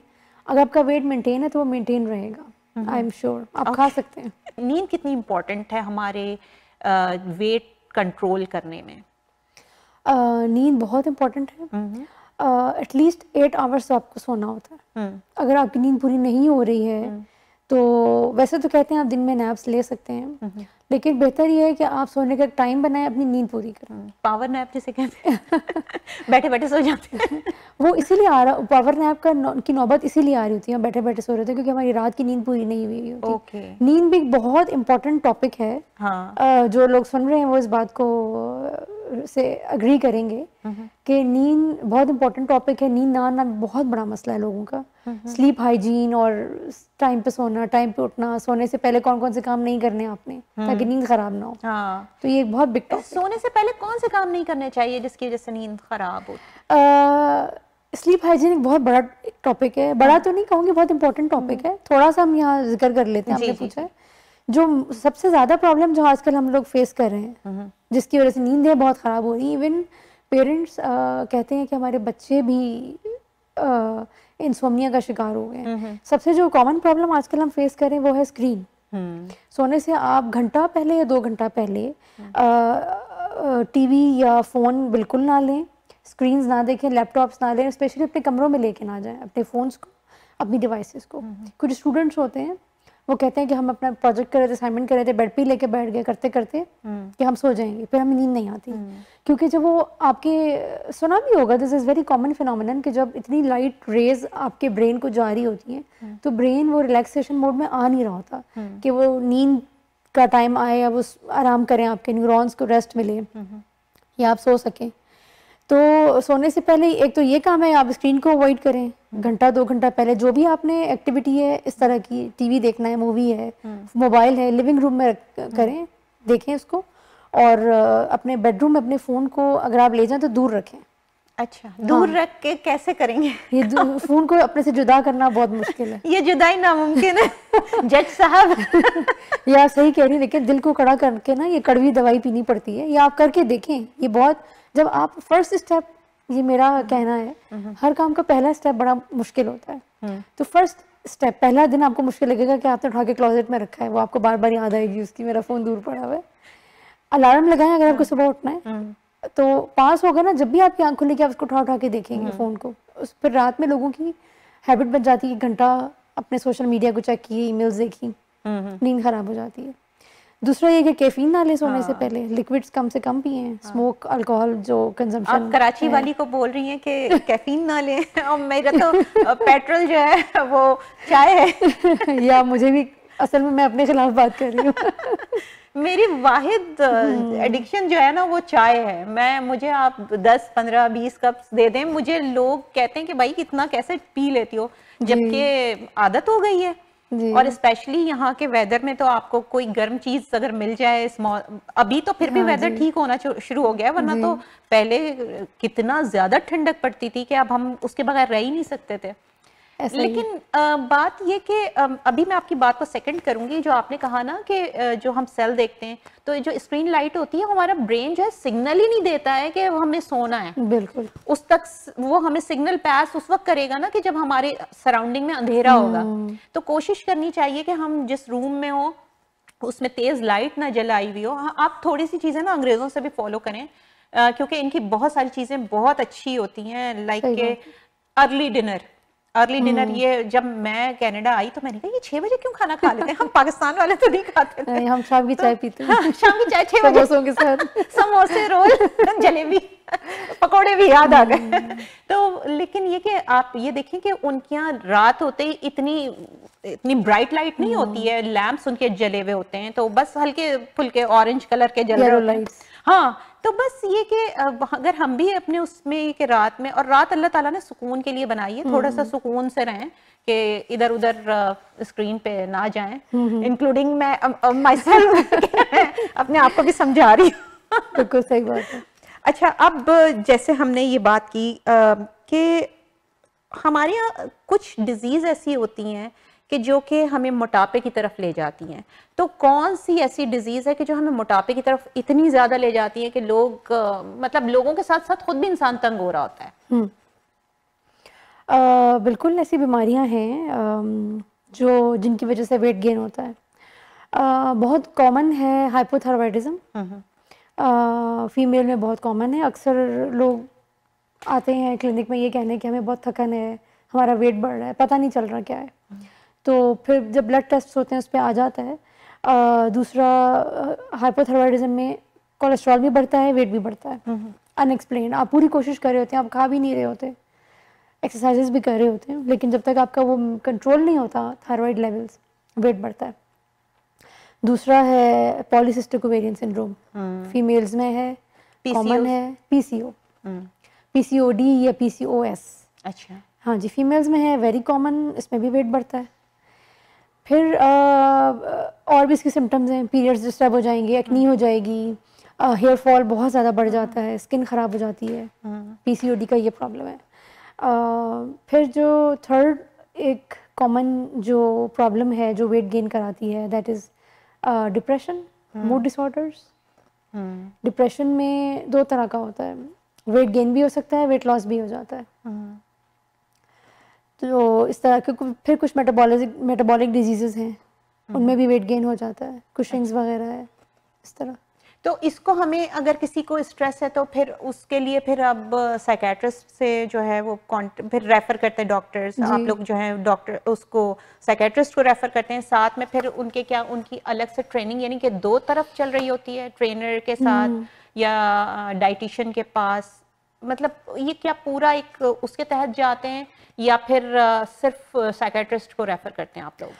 अगर आपका वेट मेंटेन है तो वो मेंटेन रहेगा, आई एम श्योर। आप खा सकते हैं। नींद कितनी इम्पोर्टेंट है हमारे वेट कंट्रोल करने में? नींद बहुत इम्पोर्टेंट है। एटलीस्ट 8 आवर्स तो आपको सोना होता है। अगर आपकी नींद पूरी नहीं हो रही है तो वैसे तो कहते हैं आप दिन में नैप्स ले सकते हैं, लेकिन बेहतर ये है कि आप सोने का टाइम बनाएं, अपनी नींद पूरी करें। पावर नैप जिसे कहते हैं बैठे बैठे सो जाते हैं वो इसीलिए आ रहा, पावर नैप की नौबत इसीलिए आ रही होती है, हम बैठे बैठे सो रहे थे क्योंकि हमारी रात की नींद पूरी नहीं हुई होती। नींद भी एक बहुत इंपॉर्टेंट टॉपिक है। जो लोग सुन रहे हैं वो इस बात को से अग्री करेंगे कि नींद बहुत इंपॉर्टेंट टॉपिक है। नींद ना आना बहुत बड़ा मसला है लोगों का। स्लीप हाइजीन और टाइम पे सोना, टाइम पे उठना, सोने से पहले कौन कौन से काम नहीं करने आपने ताकि नींद खराब ना हो। तो ये बहुत बिग टॉपिक। सोने से पहले कौन से काम नहीं करने चाहिए जिसकी वजह से नींद खराब हो? स्लीप हाइजीन एक बहुत बड़ा टॉपिक है। बड़ा तो नहीं कहूँगी, बहुत इंपॉर्टेंट टॉपिक है। थोड़ा सा हम यहाँ जिक्र कर लेते हैं। आपने पूछा है जो सबसे ज्यादा प्रॉब्लम जो आजकल हम लोग फेस कर रहे हैं, जिसकी वजह से नींदें बहुत खराब हो रही हैं। इवन पेरेंट्स कहते हैं कि हमारे बच्चे भी इंसोम्निया का शिकार हो गए हैं। सबसे जो कॉमन प्रॉब्लम आजकल हम फेस कर रहे हैं वो है स्क्रीन। सोने से आप घंटा पहले या 2 घंटा पहले टीवी या फोन बिल्कुल ना लें, स्क्रीन्स ना देखें, लैपटॉप्स ना लें, स्पेशली अपने कमरों में लेके ना जाएं अपने फ़ोन्स को, अपनी डिवाइसेस को। कुछ स्टूडेंट्स होते हैं वो कहते हैं कि हम अपना प्रोजेक्ट कर रहे थे, असाइनमेंट कर रहे थे, बेड पे लेके बैठ गए करते करते कि हम सो जाएंगे, फिर हमें नींद नहीं आती। क्योंकि जब वो आपके, सुना भी होगा, this is very common phenomenon, कि जब इतनी लाइट रेज आपके ब्रेन को जा रही होती हैं तो ब्रेन वो रिलैक्सेशन मोड में आ नहीं रहा होता कि वो नींद का टाइम आए या वो आराम करें, आपके न्यूरॉन्स को रेस्ट मिले या आप सो सकें। तो सोने से पहले एक तो ये काम है आप स्क्रीन को अवॉइड करें। घंटा 2 घंटा पहले जो भी आपने एक्टिविटी है इस तरह की, टीवी देखना है, मूवी है, मोबाइल है, लिविंग रूम में करें, देखें उसको। और अपने बेडरूम में अपने फ़ोन को अगर आप ले जाएं तो दूर रखें। अच्छा, दूर रख के कैसे करेंगे? ये फ़ोन को अपने से जुदा करना बहुत मुश्किल है। ये जुदाई नामुमकिन है जज साहब। ये आप सही कह रही हैं, लेकिन दिल को कड़ा करके ना ये कड़वी दवाई पीनी पड़ती है। ये आप करके देखें। ये बहुत, जब आप फर्स्ट स्टेप, ये मेरा कहना है, हर काम का पहला स्टेप बड़ा मुश्किल होता है। तो फर्स्ट स्टेप, पहला दिन आपको मुश्किल लगेगा कि आपने उठा के क्लोजेट में रखा है, वो आपको बार बार याद आएगी उसकी, मेरा फ़ोन दूर पड़ा हुआ है। अलार्म लगाएं अगर आपको सुबह उठना है तो पास होगा ना, जब भी आपकी आँख खुलेगी आप उसको उठा के देखेंगे फ़ोन को। उस पर रात में लोगों की हैबिट बन जाती है, घंटा अपने सोशल मीडिया को चेक किए, ईमेल्स देखी, नींद खराब हो जाती है। दूसरा ये कि कैफीन ना ले सोने से पहले, लिक्विड्स कम से कम पिएं, स्मोक, अल्कोहल जो कंजम्पशन। आप कराची वाली को बोल रही हैं कि कैफीन ना लें, और मेरा तो पेट्रोल जो है वो चाय है। या मुझे भी, असल में मैं अपने खिलाफ बात कर रही हूँ। मेरी वाहिद एडिक्शन जो है ना वो चाय है। मुझे आप 10, 15, 20 कप दे दें, मुझे लोग कहते हैं कि भाई कितना कैसे पी लेती हो, जबकि आदत हो गई है। और स्पेशली यहाँ के वेदर में तो आपको कोई गर्म चीज अगर मिल जाए, अभी तो फिर भी वेदर ठीक होना शुरू हो गया है, वरना तो पहले कितना ज्यादा ठंडक पड़ती थी कि अब हम उसके बगैर रह ही नहीं सकते थे। लेकिन बात ये कि अभी मैं आपकी बात को सेकंड करूंगी, जो आपने कहा ना कि जो हम सेल देखते हैं तो जो स्क्रीन लाइट होती है, हमारा ब्रेन जो है सिग्नल ही नहीं देता है कि हमें सोना है। बिल्कुल, उस तक वो हमें सिग्नल पास उस वक्त करेगा ना कि जब हमारे सराउंडिंग में अंधेरा होगा। तो कोशिश करनी चाहिए कि हम जिस रूम में हो उसमें तेज लाइट ना जलाई हुई हो। हाँ, आप थोड़ी सी चीजें ना अंग्रेजों से भी फॉलो करें, क्योंकि इनकी बहुत सारी चीजें बहुत अच्छी होती हैं, like early dinner. Early dinner ये जब मैं कनाडा आई तो मैंने कहा ये 6 बजे क्यों खाना खा लेते हैं, हम पाकिस्तान वाले तो नहीं खाते थे। हम शाम की चाय पीते हैं। हाँ, शाम की चाय 6 बजे समोसों के साथ समोसे, रोल, जलेबी, पकोड़े भी याद आ गए। तो लेकिन ये कि आप ये देखें कि उनके यहाँ रात होते ही इतनी ब्राइट लाइट नहीं होती है, लैंप्स उनके जले हुए होते हैं, तो बस हल्के फुल्के ऑरेंज कलर के जल रहे होते हैं। हाँ, तो बस ये कि अगर हम भी अपने उसमें कि रात में, और रात अल्लाह ताला ने सुकून के लिए बनाई है, थोड़ा सा सुकून से रहें कि इधर उधर स्क्रीन पे ना जाएं, इंक्लूडिंग मैं माई सेल्फ अपने आप को भी समझा रही हूँ। बिल्कुल सही बात है। अच्छा, अब जैसे हमने ये बात की कि हमारे यहाँ कुछ डिजीज ऐसी होती हैं कि जो कि हमें मोटापे की तरफ ले जाती हैं, तो कौन सी ऐसी डिजीज है कि जो हमें मोटापे की तरफ इतनी ज्यादा ले जाती है कि लोग मतलब लोगों के साथ साथ खुद भी इंसान तंग हो रहा होता है? बिल्कुल ऐसी बीमारियां हैं जो जिनकी वजह से वेट गेन होता है। बहुत कॉमन है हाइपोथायराइडिज्म, फीमेल में बहुत कॉमन है। अक्सर लोग आते हैं क्लिनिक में ये कहने कि हमें बहुत थकन है, हमारा वेट बढ़ रहा है, पता नहीं चल रहा क्या है। तो फिर जब ब्लड टेस्ट होते हैं उस पर आ जाता है। दूसरा, हाइपोथायराइडिज्म में कोलेस्ट्रॉल भी बढ़ता है, वेट भी बढ़ता है, अनएक्सप्लेन। आप पूरी कोशिश कर रहे होते हैं, आप खा भी नहीं रहे होते, एक्सरसाइजेस भी कर रहे होते हैं, लेकिन जब तक आपका वो कंट्रोल नहीं होता थायराइड लेवल्स, वेट बढ़ता है। दूसरा है पॉलीसिस्टिक ओवेरियन सिंड्रोम, फीमेल्स में है, कॉमन है। पीसीओ, पीसीओडी या पीसीओएस। अच्छा, हाँ जी, फीमेल्स में है, वेरी कॉमन, इसमें भी वेट बढ़ता है। फिर और भी इसके सिम्टम्स हैं, पीरियड्स डिस्टर्ब हो जाएंगे, एक्नी हो जाएगी, हेयर फॉल बहुत ज़्यादा बढ़ जाता है, स्किन ख़राब हो जाती है। पीसीओडी का ये प्रॉब्लम है। फिर जो थर्ड एक कॉमन जो प्रॉब्लम है जो वेट गेन कराती है, that is depression, mood disorders. Depression में 2 तरह का होता है, वेट गेन भी हो सकता है, वेट लॉस भी हो जाता है। तो इस तरह के फिर कुछ मेटाबॉलिक डिजीजेस हैं, उनमें भी वेट गेन हो जाता है, कुशिंग्स वगैरह है, इस तरह। तो इसको हमें अगर किसी को स्ट्रेस है तो फिर उसके लिए फिर अब साइकेट्रिस्ट से जो है वो फिर रेफर करते हैं डॉक्टर्स, आप लोग जो है डॉक्टर उसको साइकेट्रिस्ट को रेफर करते हैं, साथ में फिर उनके क्या उनकी अलग से ट्रेनिंग यानी कि 2 तरफ चल रही होती है, ट्रेनर के साथ या डाइटिशियन के पास, मतलब ये क्या पूरा एक उसके तहत जाते हैं या फिर सिर्फ साइकेट्रिस्ट को रेफर करते हैं आप लोग?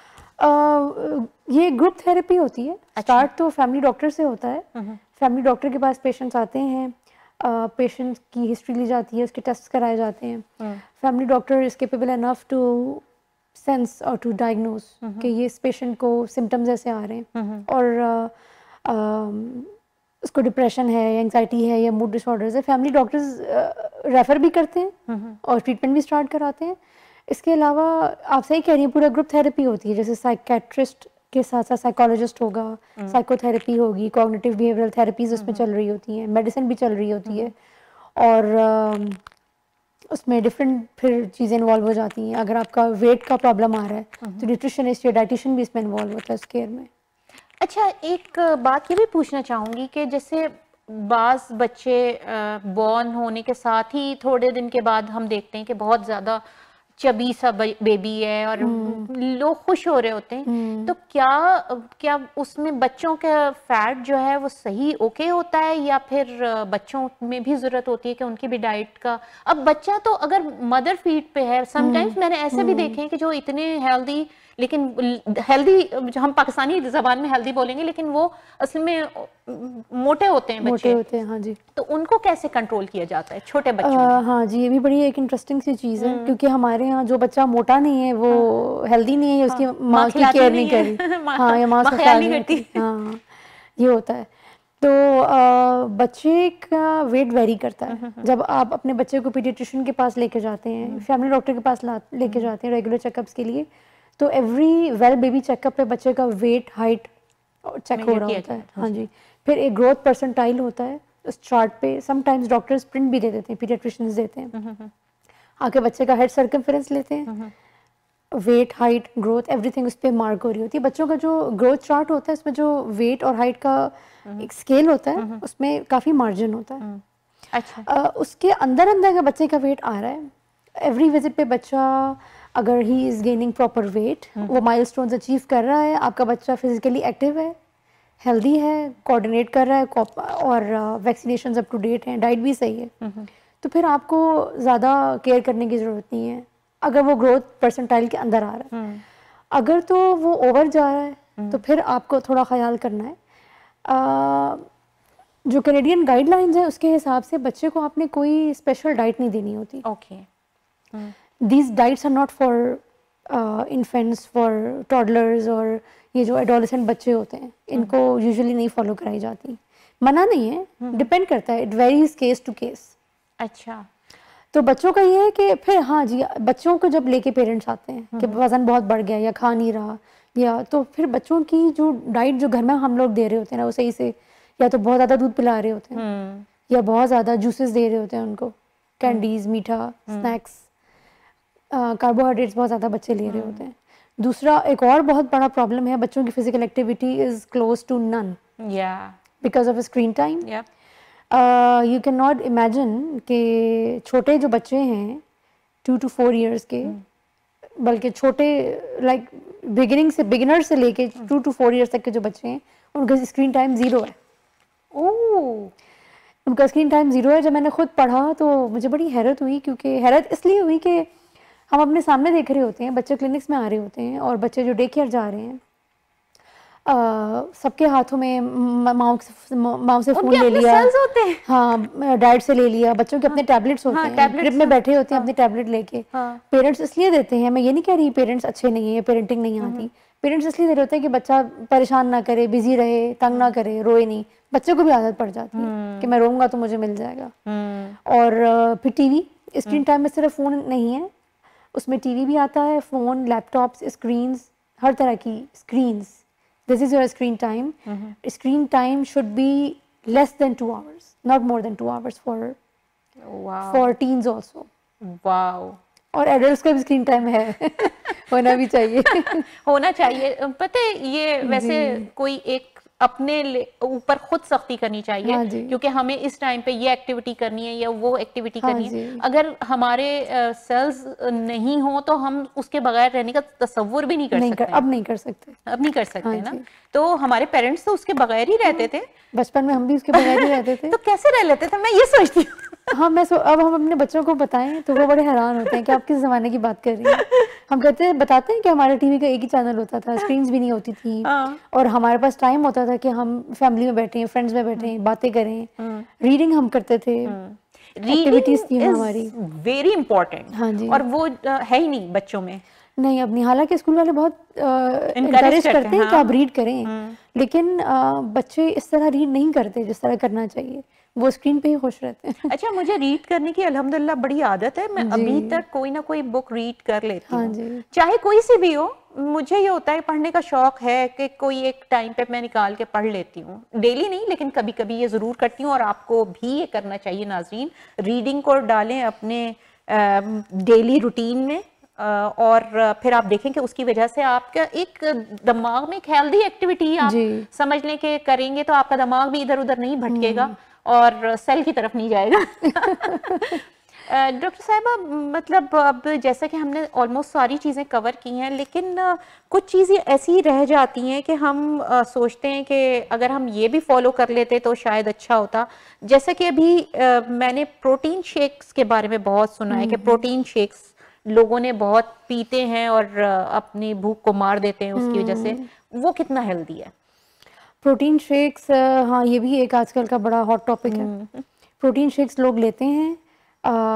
ये ग्रुप थेरेपी होती है। स्टार्ट तो फैमिली डॉक्टर से होता है। फैमिली डॉक्टर के पास पेशेंट्स आते हैं, पेशेंट की हिस्ट्री ली जाती है, उसके टेस्ट कराए जाते हैं। Family doctor is capable enough to sense और टू डायग्नोज कि ये इस पेशेंट को सिम्टम्स ऐसे आ रहे हैं और उसको डिप्रेशन है, एंग्जाइटी है या मूड डिसऑर्डर्स है। फैमिली डॉक्टर्स रेफर भी करते हैं और ट्रीटमेंट भी स्टार्ट कराते हैं। इसके अलावा आप सही कह रही हैं, पूरा ग्रुप थेरेपी होती है, जैसे साइकेट्रिस्ट के साथ साथ साइकोलॉजिस्ट होगा, साइकोथेरेपी होगी, कॉग्निटिव बिहेवियरल थेरेपीज उसमें चल रही होती हैं, मेडिसिन भी चल रही होती है और उसमें डिफरेंट फिर चीज़ें इन्वॉल्व हो जाती हैं। अगर आपका वेट का प्रॉब्लम आ रहा है तो न्यूट्रिशनिस्ट या डाइटिशियन भी इसमें इन्वॉल्व होता है उस केयर में। अच्छा, एक बात ये भी पूछना चाहूँगी कि जैसे बाज़ बच्चे बॉर्न होने के साथ ही थोड़े दिन के बाद हम देखते हैं कि बहुत ज़्यादा चबी सा बेबी है और लोग खुश हो रहे होते हैं, तो क्या उसमें बच्चों का फैट जो है वो सही ओके होता है या फिर बच्चों में भी ज़रूरत होती है कि उनकी भी डाइट का? अब बच्चा तो अगर मदर फीड पे है, समटाइम्स मैंने ऐसे भी देखे हैं कि जो इतने हेल्दी, लेकिन हेल्दी जो हम पाकिस्तानी ज़बान में हेल्दी बोलेंगे, लेकिन वो असल में मोटे होते हैं बच्चे। मोटे होते हैं, हाँ जी। तो उनको कैसे कंट्रोल किया जाता है छोटे बच्चों? हाँ जी, ये भी बड़ी एक इंटरेस्टिंग सी चीज़ है, क्योंकि हमारे यहाँ जो बच्चा मोटा नहीं है वो हेल्दी नहीं है, उसकी माँ की केयर नहीं करी, हाँ, या माँ का ख्याल नहीं करती, हाँ, ये होता है। तो बच्चे का वेट वेरी करता है। जब आप अपने बच्चे को पीडियाट्रिशियन के पास लेके जाते हैं, फैमिली डॉक्टर के पास लेके जाते हैं रेगुलर चेकअप्स के लिए, तो एवरी वेल बेबी चेकअप पे बच्चे का वेट, हाइट चेक हो रहा होता है, हाँ जी। फिर एक ग्रोथ परसेंटाइल होता है उस चार्ट पे, समटाइम्स डॉक्टर्स प्रिंट भी दे देते हैं, पीडियाट्रिशियंस देते हैं, आके बच्चे का हेड सर्कमफेरेंस लेते हैं, वेट, हाइट, ग्रोथ, एवरीथिंग उस पर मार्क हो रही होती है। बच्चों का जो ग्रोथ चार्ट होता है उसमें जो वेट और हाइट का एक स्केल होता है, उसमें काफ़ी मार्जिन होता है। अच्छा, उसके अंदर अंदर का बच्चे का वेट आ रहा है, एवरी विजिट पे बच्चा अगर he is gaining proper weight, वो माइलस्टोन्स अचीव कर रहा है, आपका बच्चा फिजिकली एक्टिव है, हेल्दी है, कोऑर्डिनेट कर रहा है और वैक्सीनेशन अप टू डेट हैं, डाइट भी सही है, तो फिर आपको ज़्यादा केयर करने की ज़रूरत नहीं है अगर वो ग्रोथ परसेंटाइल के अंदर आ रहा है। अगर तो वो ओवर जा रहा है तो फिर आपको थोड़ा ख्याल करना है। जो कैनेडियन गाइडलाइंस है उसके हिसाब से बच्चे को आपने कोई स्पेशल डाइट नहीं देनी होती। Okay, these diets are not for infants, for toddlers, और ये जो एडोलेसेंट बच्चे होते हैं इनको यूजुअली नहीं फॉलो कराई जाती। मना नहीं है, डिपेंड करता है, it varies case to case. अच्छा, तो बच्चों का ये है कि फिर हाँ जी, बच्चों को जब लेके पेरेंट्स आते हैं कि वज़न बहुत बढ़ गया या खा नहीं रहा, या तो फिर बच्चों की जो डाइट जो घर में हम लोग दे रहे होते हैं ना वो सही से, या तो बहुत ज़्यादा दूध पिला रहे होते हैं या बहुत ज़्यादा जूसेस दे रहे होते हैं उनको, कैंडीज़, मीठा, स्नैक्स, कार्बोहाइड्रेट्स बहुत ज़्यादा बच्चे ले रहे होते हैं। दूसरा एक और बहुत बड़ा प्रॉब्लम है, बच्चों की physical activity is close to none because of screen time. You can not imagine कि छोटे जो बच्चे हैं 2 to 4 years के, बल्कि छोटे लाइक बिगिनर से लेके 2 to 4 years तक के जो बच्चे हैं उनका स्क्रीन टाइम 0 है। उनका स्क्रीन टाइम 0 है। जब मैंने खुद पढ़ा तो मुझे बड़ी हैरत हुई, क्योंकि हैरत इसलिए हुई कि हम अपने सामने देख रहे होते हैं, बच्चे क्लिनिक्स में आ रहे होते हैं और बच्चे जो डे केयर जा रहे हैं, सबके हाथों में माँ से फ़ोन ले लिया, हाँ डाइट से ले लिया, बच्चों के अपने टैबलेट्स होते हैं, ग्रिप में बैठे होते हैं अपने टैबलेट लेके। पेरेंट्स इसलिए देते हैं, मैं ये नहीं कह रही पेरेंट्स अच्छे नहीं है या पेरेंटिंग नहीं आती, पेरेंट्स इसलिए दे रहे होते हैं कि बच्चा परेशान ना करे, बिजी रहे, तंग ना करे, रोए नहीं। बच्चे को भी आदत पड़ जाती है कि मैं रोऊंगा तो मुझे मिल जाएगा। और फिर टीवी, स्क्रीन टाइम में सिर्फ फ़ोन नहीं है, उसमें टीवी भी आता है, फ़ोन, लैपटॉप्स, स्क्रीन्स, हर तरह की screens. This is your screen time. Screen time should be less than 2 hours, not more than 2 hours for teens also. Wow. और एडल्ट्स का भी स्क्रीन टाइम है होना भी चाहिए होना चाहिए। पता है ये वैसे कोई एक अपने ऊपर खुद सख्ती करनी चाहिए, हाँ क्योंकि हमें इस टाइम पे ये एक्टिविटी करनी है या वो एक्टिविटी करनी है। अगर हमारे सेल्स नहीं हो तो हम उसके बगैर रहने का तसव्वुर भी नहीं कर सकते। अब नहीं कर सकते ना। तो हमारे पेरेंट्स तो उसके बगैर ही रहते थे, बचपन में हम भी उसके बगैर ही रहते थे। तो कैसे रह लेते थे, मैं ये सोचती हूँ। हाँ अब हम अपने बच्चों को बताएं तो वो बड़े हैरान होते हैं कि आप किस ज़माने की बात कर रही हैं। हम बताते हैं कि हमारे टीवी का एक ही चैनल होता था, स्क्रीन्स भी नहीं होती थी, और हमारे पास टाइम होता था कि हम फैमिली में बैठे, फ्रेंड्स में बैठे, बातें करें, रीडिंग हम करते थे, एक्टिविटीज थी हमारी, वेरी इंपॉर्टेंट। हाँ जी, और वो है ही नहीं बच्चों में। नहीं, अब नहीं। हालांकि स्कूल वाले बहुत इनकरेज करते हैं कि आप रीड करें, लेकिन बच्चे इस तरह रीड नहीं करते जिस तरह करना चाहिए, वो स्क्रीन पे ही खुश रहते हैं। अच्छा, मुझे रीड करने की अल्हम्दुलिल्लाह बड़ी आदत है, मैं अभी तक कोई ना कोई बुक रीड कर लेती हूँ, चाहे कोई सी भी हो। मुझे ये होता है, पढ़ने का शौक है कि कोई एक टाइम पे मैं निकाल के पढ़ लेती हूँ, डेली नहीं लेकिन कभी कभी ये ज़रूर करती हूँ। और आपको भी ये करना चाहिए नाज़रीन, रीडिंग को डालें अपने डेली रूटीन में, और फिर आप देखें कि उसकी वजह से आपका एक दिमाग में एक हेल्दी एक्टिविटी आप समझ लें कि करेंगे तो आपका दिमाग भी इधर उधर नहीं भटकेगा और सेल की तरफ नहीं जाएगा। डॉक्टर साहिबा, मतलब अब जैसा कि हमने ऑलमोस्ट सारी चीज़ें कवर की हैं, लेकिन कुछ चीज़ें ऐसी रह जाती हैं कि हम सोचते हैं कि अगर हम ये भी फॉलो कर लेते तो शायद अच्छा होता। जैसे कि अभी मैंने प्रोटीन शेक्स के बारे में बहुत सुना है कि प्रोटीन शेक्स लोगों ने बहुत पीते हैं और अपनी भूख को मार देते हैं उसकी वजह से, वो कितना हेल्दी है? प्रोटीन शेक्स, हाँ ये भी एक आजकल का बड़ा हॉट टॉपिक है। प्रोटीन शेक्स लोग लेते हैं,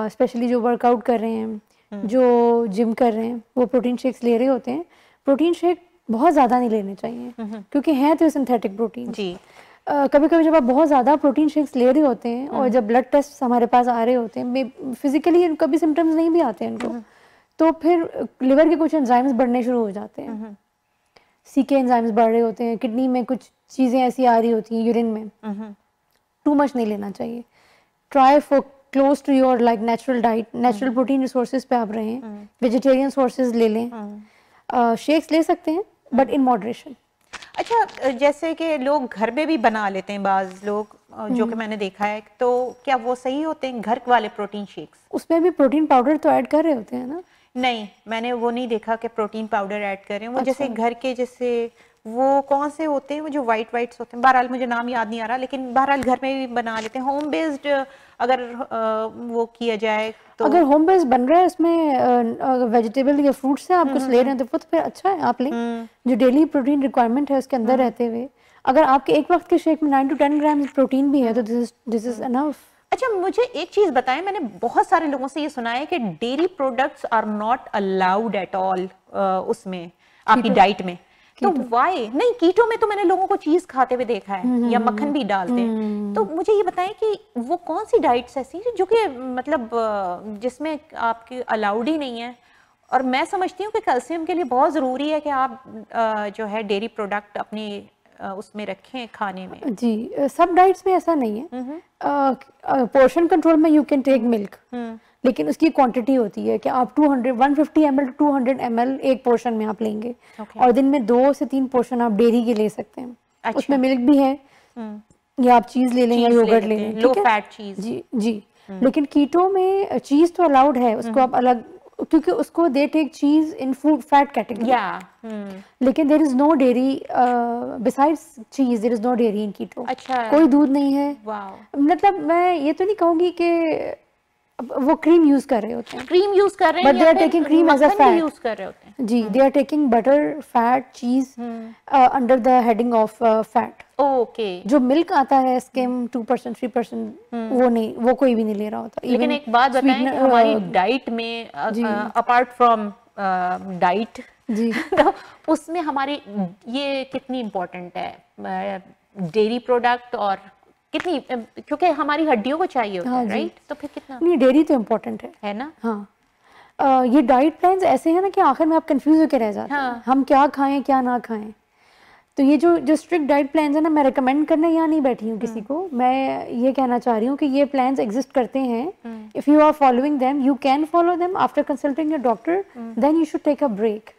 स्पेशली जो वर्कआउट कर रहे हैं, जो जिम कर रहे हैं, वो प्रोटीन शेक्स ले रहे होते हैं। प्रोटीन शेक बहुत ज़्यादा नहीं लेने चाहिए, क्योंकि हैं तो सिंथेटिक प्रोटीन। कभी कभी जब आप बहुत ज़्यादा प्रोटीन शेक्स ले रहे होते हैं और जब ब्लड टेस्ट हमारे पास आ रहे होते हैं, फिजिकली कभी सिम्टम्स नहीं भी आते हैं इनको, तो फिर लिवर के कुछ एंजाइम्स बढ़ने शुरू हो जाते हैं, सीके एंजाइम्स बढ़ रहे होते हैं, किडनी में कुछ चीज़ें ऐसी आ रही होती हैं, यूरिन में। टू मच नहीं लेना चाहिए। Try for close to your like natural diet, natural protein resources पे आप रहें, वेजिटेरियन सोर्सेज ले लें। शेक्स ले सकते हैं बट इन मॉडरेशन। अच्छा, जैसे कि लोग घर में भी बना लेते हैं बाज़ लोग, जो कि मैंने देखा है, तो क्या वो सही होते हैं घर वाले प्रोटीन शेक्स? उसमें भी प्रोटीन पाउडर तो ऐड कर रहे होते हैं ना। नहीं, मैंने वो नहीं देखा कि प्रोटीन पाउडर ऐड करें। वो अच्छा। जैसे घर के जैसे वो कौन से होते हैं, वो जो वाइट वाइट्स होते हैं, बहरहाल मुझे नाम याद नहीं आ रहा, लेकिन बहरहाल घर में भी बना लेते हैं होम बेस्ड। अगर वो किया जाए तो अगर होम बेस्ड बन रहा है इसमें वेजिटेबल या फ्रूट से आप कुछ ले रहे हैं तो वो तो फिर अच्छा है, आप लें। जो डेली प्रोटीन रिक्वायरमेंट है उसके अंदर रहते हुए अगर आपके एक वक्त के शेक में 9 to 10 ग्राम प्रोटीन भी है तो दिस इज एनफ। अच्छा, मुझे एक चीज बताएं, मैंने बहुत सारे लोगों से ये सुना है कि dairy products are not allowed at all उसमें आपकी डाइट में, तो वाई नहीं? कीटो में तो मैंने लोगों को चीज खाते हुए देखा है या मक्खन भी डालते हैं। तो मुझे ये बताएं कि वो कौन सी डाइट्स ऐसी जो कि मतलब जिसमें आपकी अलाउड ही नहीं है। और मैं समझती हूँ कि कैल्शियम के लिए बहुत जरूरी है कि आप जो है डेयरी प्रोडक्ट अपनी उसमें रखें खाने में। जी, सब डाइट्स में ऐसा नहीं है। पोर्शन कंट्रोल में यू कैन टेक मिल्क, लेकिन उसकी क्वांटिटी होती है कि आप 150 ml to 200 ml एक पोर्शन में आप लेंगे। और दिन में 2 से 3 पोर्शन आप डेयरी के ले सकते हैं। अच्छा। उसमें मिल्क भी है या आप चीज ले लें या योगर्ट ले लें, लो फैट चीज। जी जी। लेकिन कीटो में चीज तो अलाउड है, उसको आप अलग, क्योंकि उसको they take cheese in food fat category. लेकिन there is no dairy besides cheese, there is no dairy in keto. अच्छा, कोई दूध नहीं है। मतलब मैं ये तो नहीं कहूंगी कि वो क्रीम यूज कर रहे होते हैं, क्रीम यूज कर रहे हैं, but they are taking cream as a fat use कर रहे होते हैं। जी, they are taking butter, fat, cheese under the heading of fat. Okay. जो मिल्क आता है स्किम 2% 3% वो नहीं, वो कोई भी नहीं ले रहा होता। लेकिन एक बात बताएं कि हमारी डाइट में अपार्ट फ्रॉम डाइट जी तो उसमें हमारी ये कितनी इम्पोर्टेंट है डेयरी प्रोडक्ट, और कितनी, क्योंकि हमारी हड्डियों को चाहिए होता है, राइट? तो फिर कितना? नहीं, डेयरी तो इम्पोर्टेंट है ना? हाँ। ये डाइट प्लान्स ऐसे हैं ना कि आखिर में आप कंफ्यूज होकर रह जाते हैं, हम क्या खाएं क्या ना खाएं। तो ये जो स्ट्रिक्ट डाइट प्लान्स है ना, मैं रेकमेंड करने यहाँ नहीं बैठी हूँ किसी को। मैं ये कहना चाह रही हूँ कि ये प्लान्स एग्जिस्ट करते हैं। If you are following them, you can follow them after consulting your doctor, then you should take a break.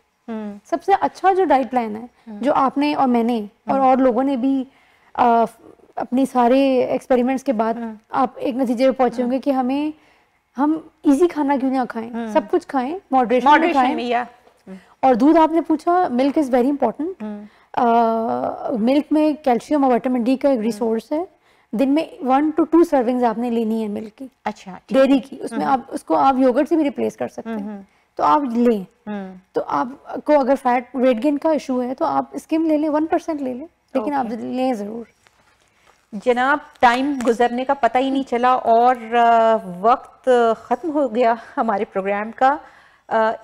सबसे अच्छा जो डाइट प्लान है, जो आपने और मैंने और लोगों ने भी अपनी सारे एक्सपेरिमेंट्स के बाद आप एक नतीजे पे पहुंचे होंगे कि हम इजी खाना क्यों ना खाएं, सब कुछ खाएं, मॉडरेशन में खाएं। और दूध आपने पूछा, milk is very important. Milk में कैल्शियम और विटामिन डी का एक रिसोर्स है। दिन में 1 to 2 सर्विंग्स आपने लेनी है मिल्क की। अच्छा, डेयरी की। उसमें आप उसको आप योगर्ट से भी रिप्लेस कर सकते हैं, तो आप लें। तो आपको अगर फैट वेट गेन का इशू है तो आप स्किम ले लें, 1% ले लें, लेकिन आप लें जरूर। जनाब, टाइम गुजरने का पता ही नहीं चला और वक्त ख़त्म हो गया हमारे प्रोग्राम का।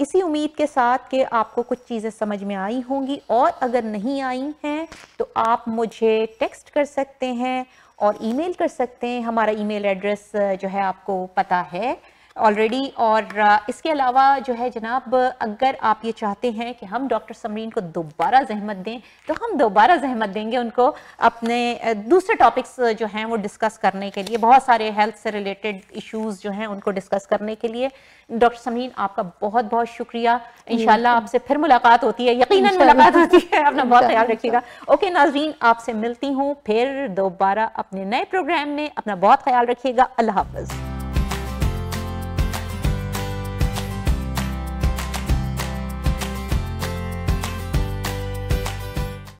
इसी उम्मीद के साथ कि आपको कुछ चीज़ें समझ में आई होंगी, और अगर नहीं आई हैं तो आप मुझे टेक्स्ट कर सकते हैं और ईमेल कर सकते हैं। हमारा ईमेल एड्रेस जो है आपको पता है ऑलरेडी। और इसके अलावा जो है जनाब, अगर आप ये चाहते हैं कि हम डॉक्टर समरीन को दोबारा जहमत दें तो हम दोबारा जहमत देंगे उनको अपने दूसरे टॉपिक्स जो हैं वो डिस्कस करने के लिए। बहुत सारे हेल्थ से रिलेटेड इश्यूज जो हैं उनको डिस्कस करने के लिए। डॉक्टर समरीन, आपका बहुत बहुत शुक्रिया। इंशाल्लाह आपसे फिर मुलाकात होती है, यकीनन मुलाकात होती है। अपना बहुत ख्याल रखिएगा। ओके नाजरीन, आपसे मिलती हूँ फिर दोबारा अपने नए प्रोग्राम में। अपना बहुत ख्याल रखिएगा। अल्लाह हाफ़िज़।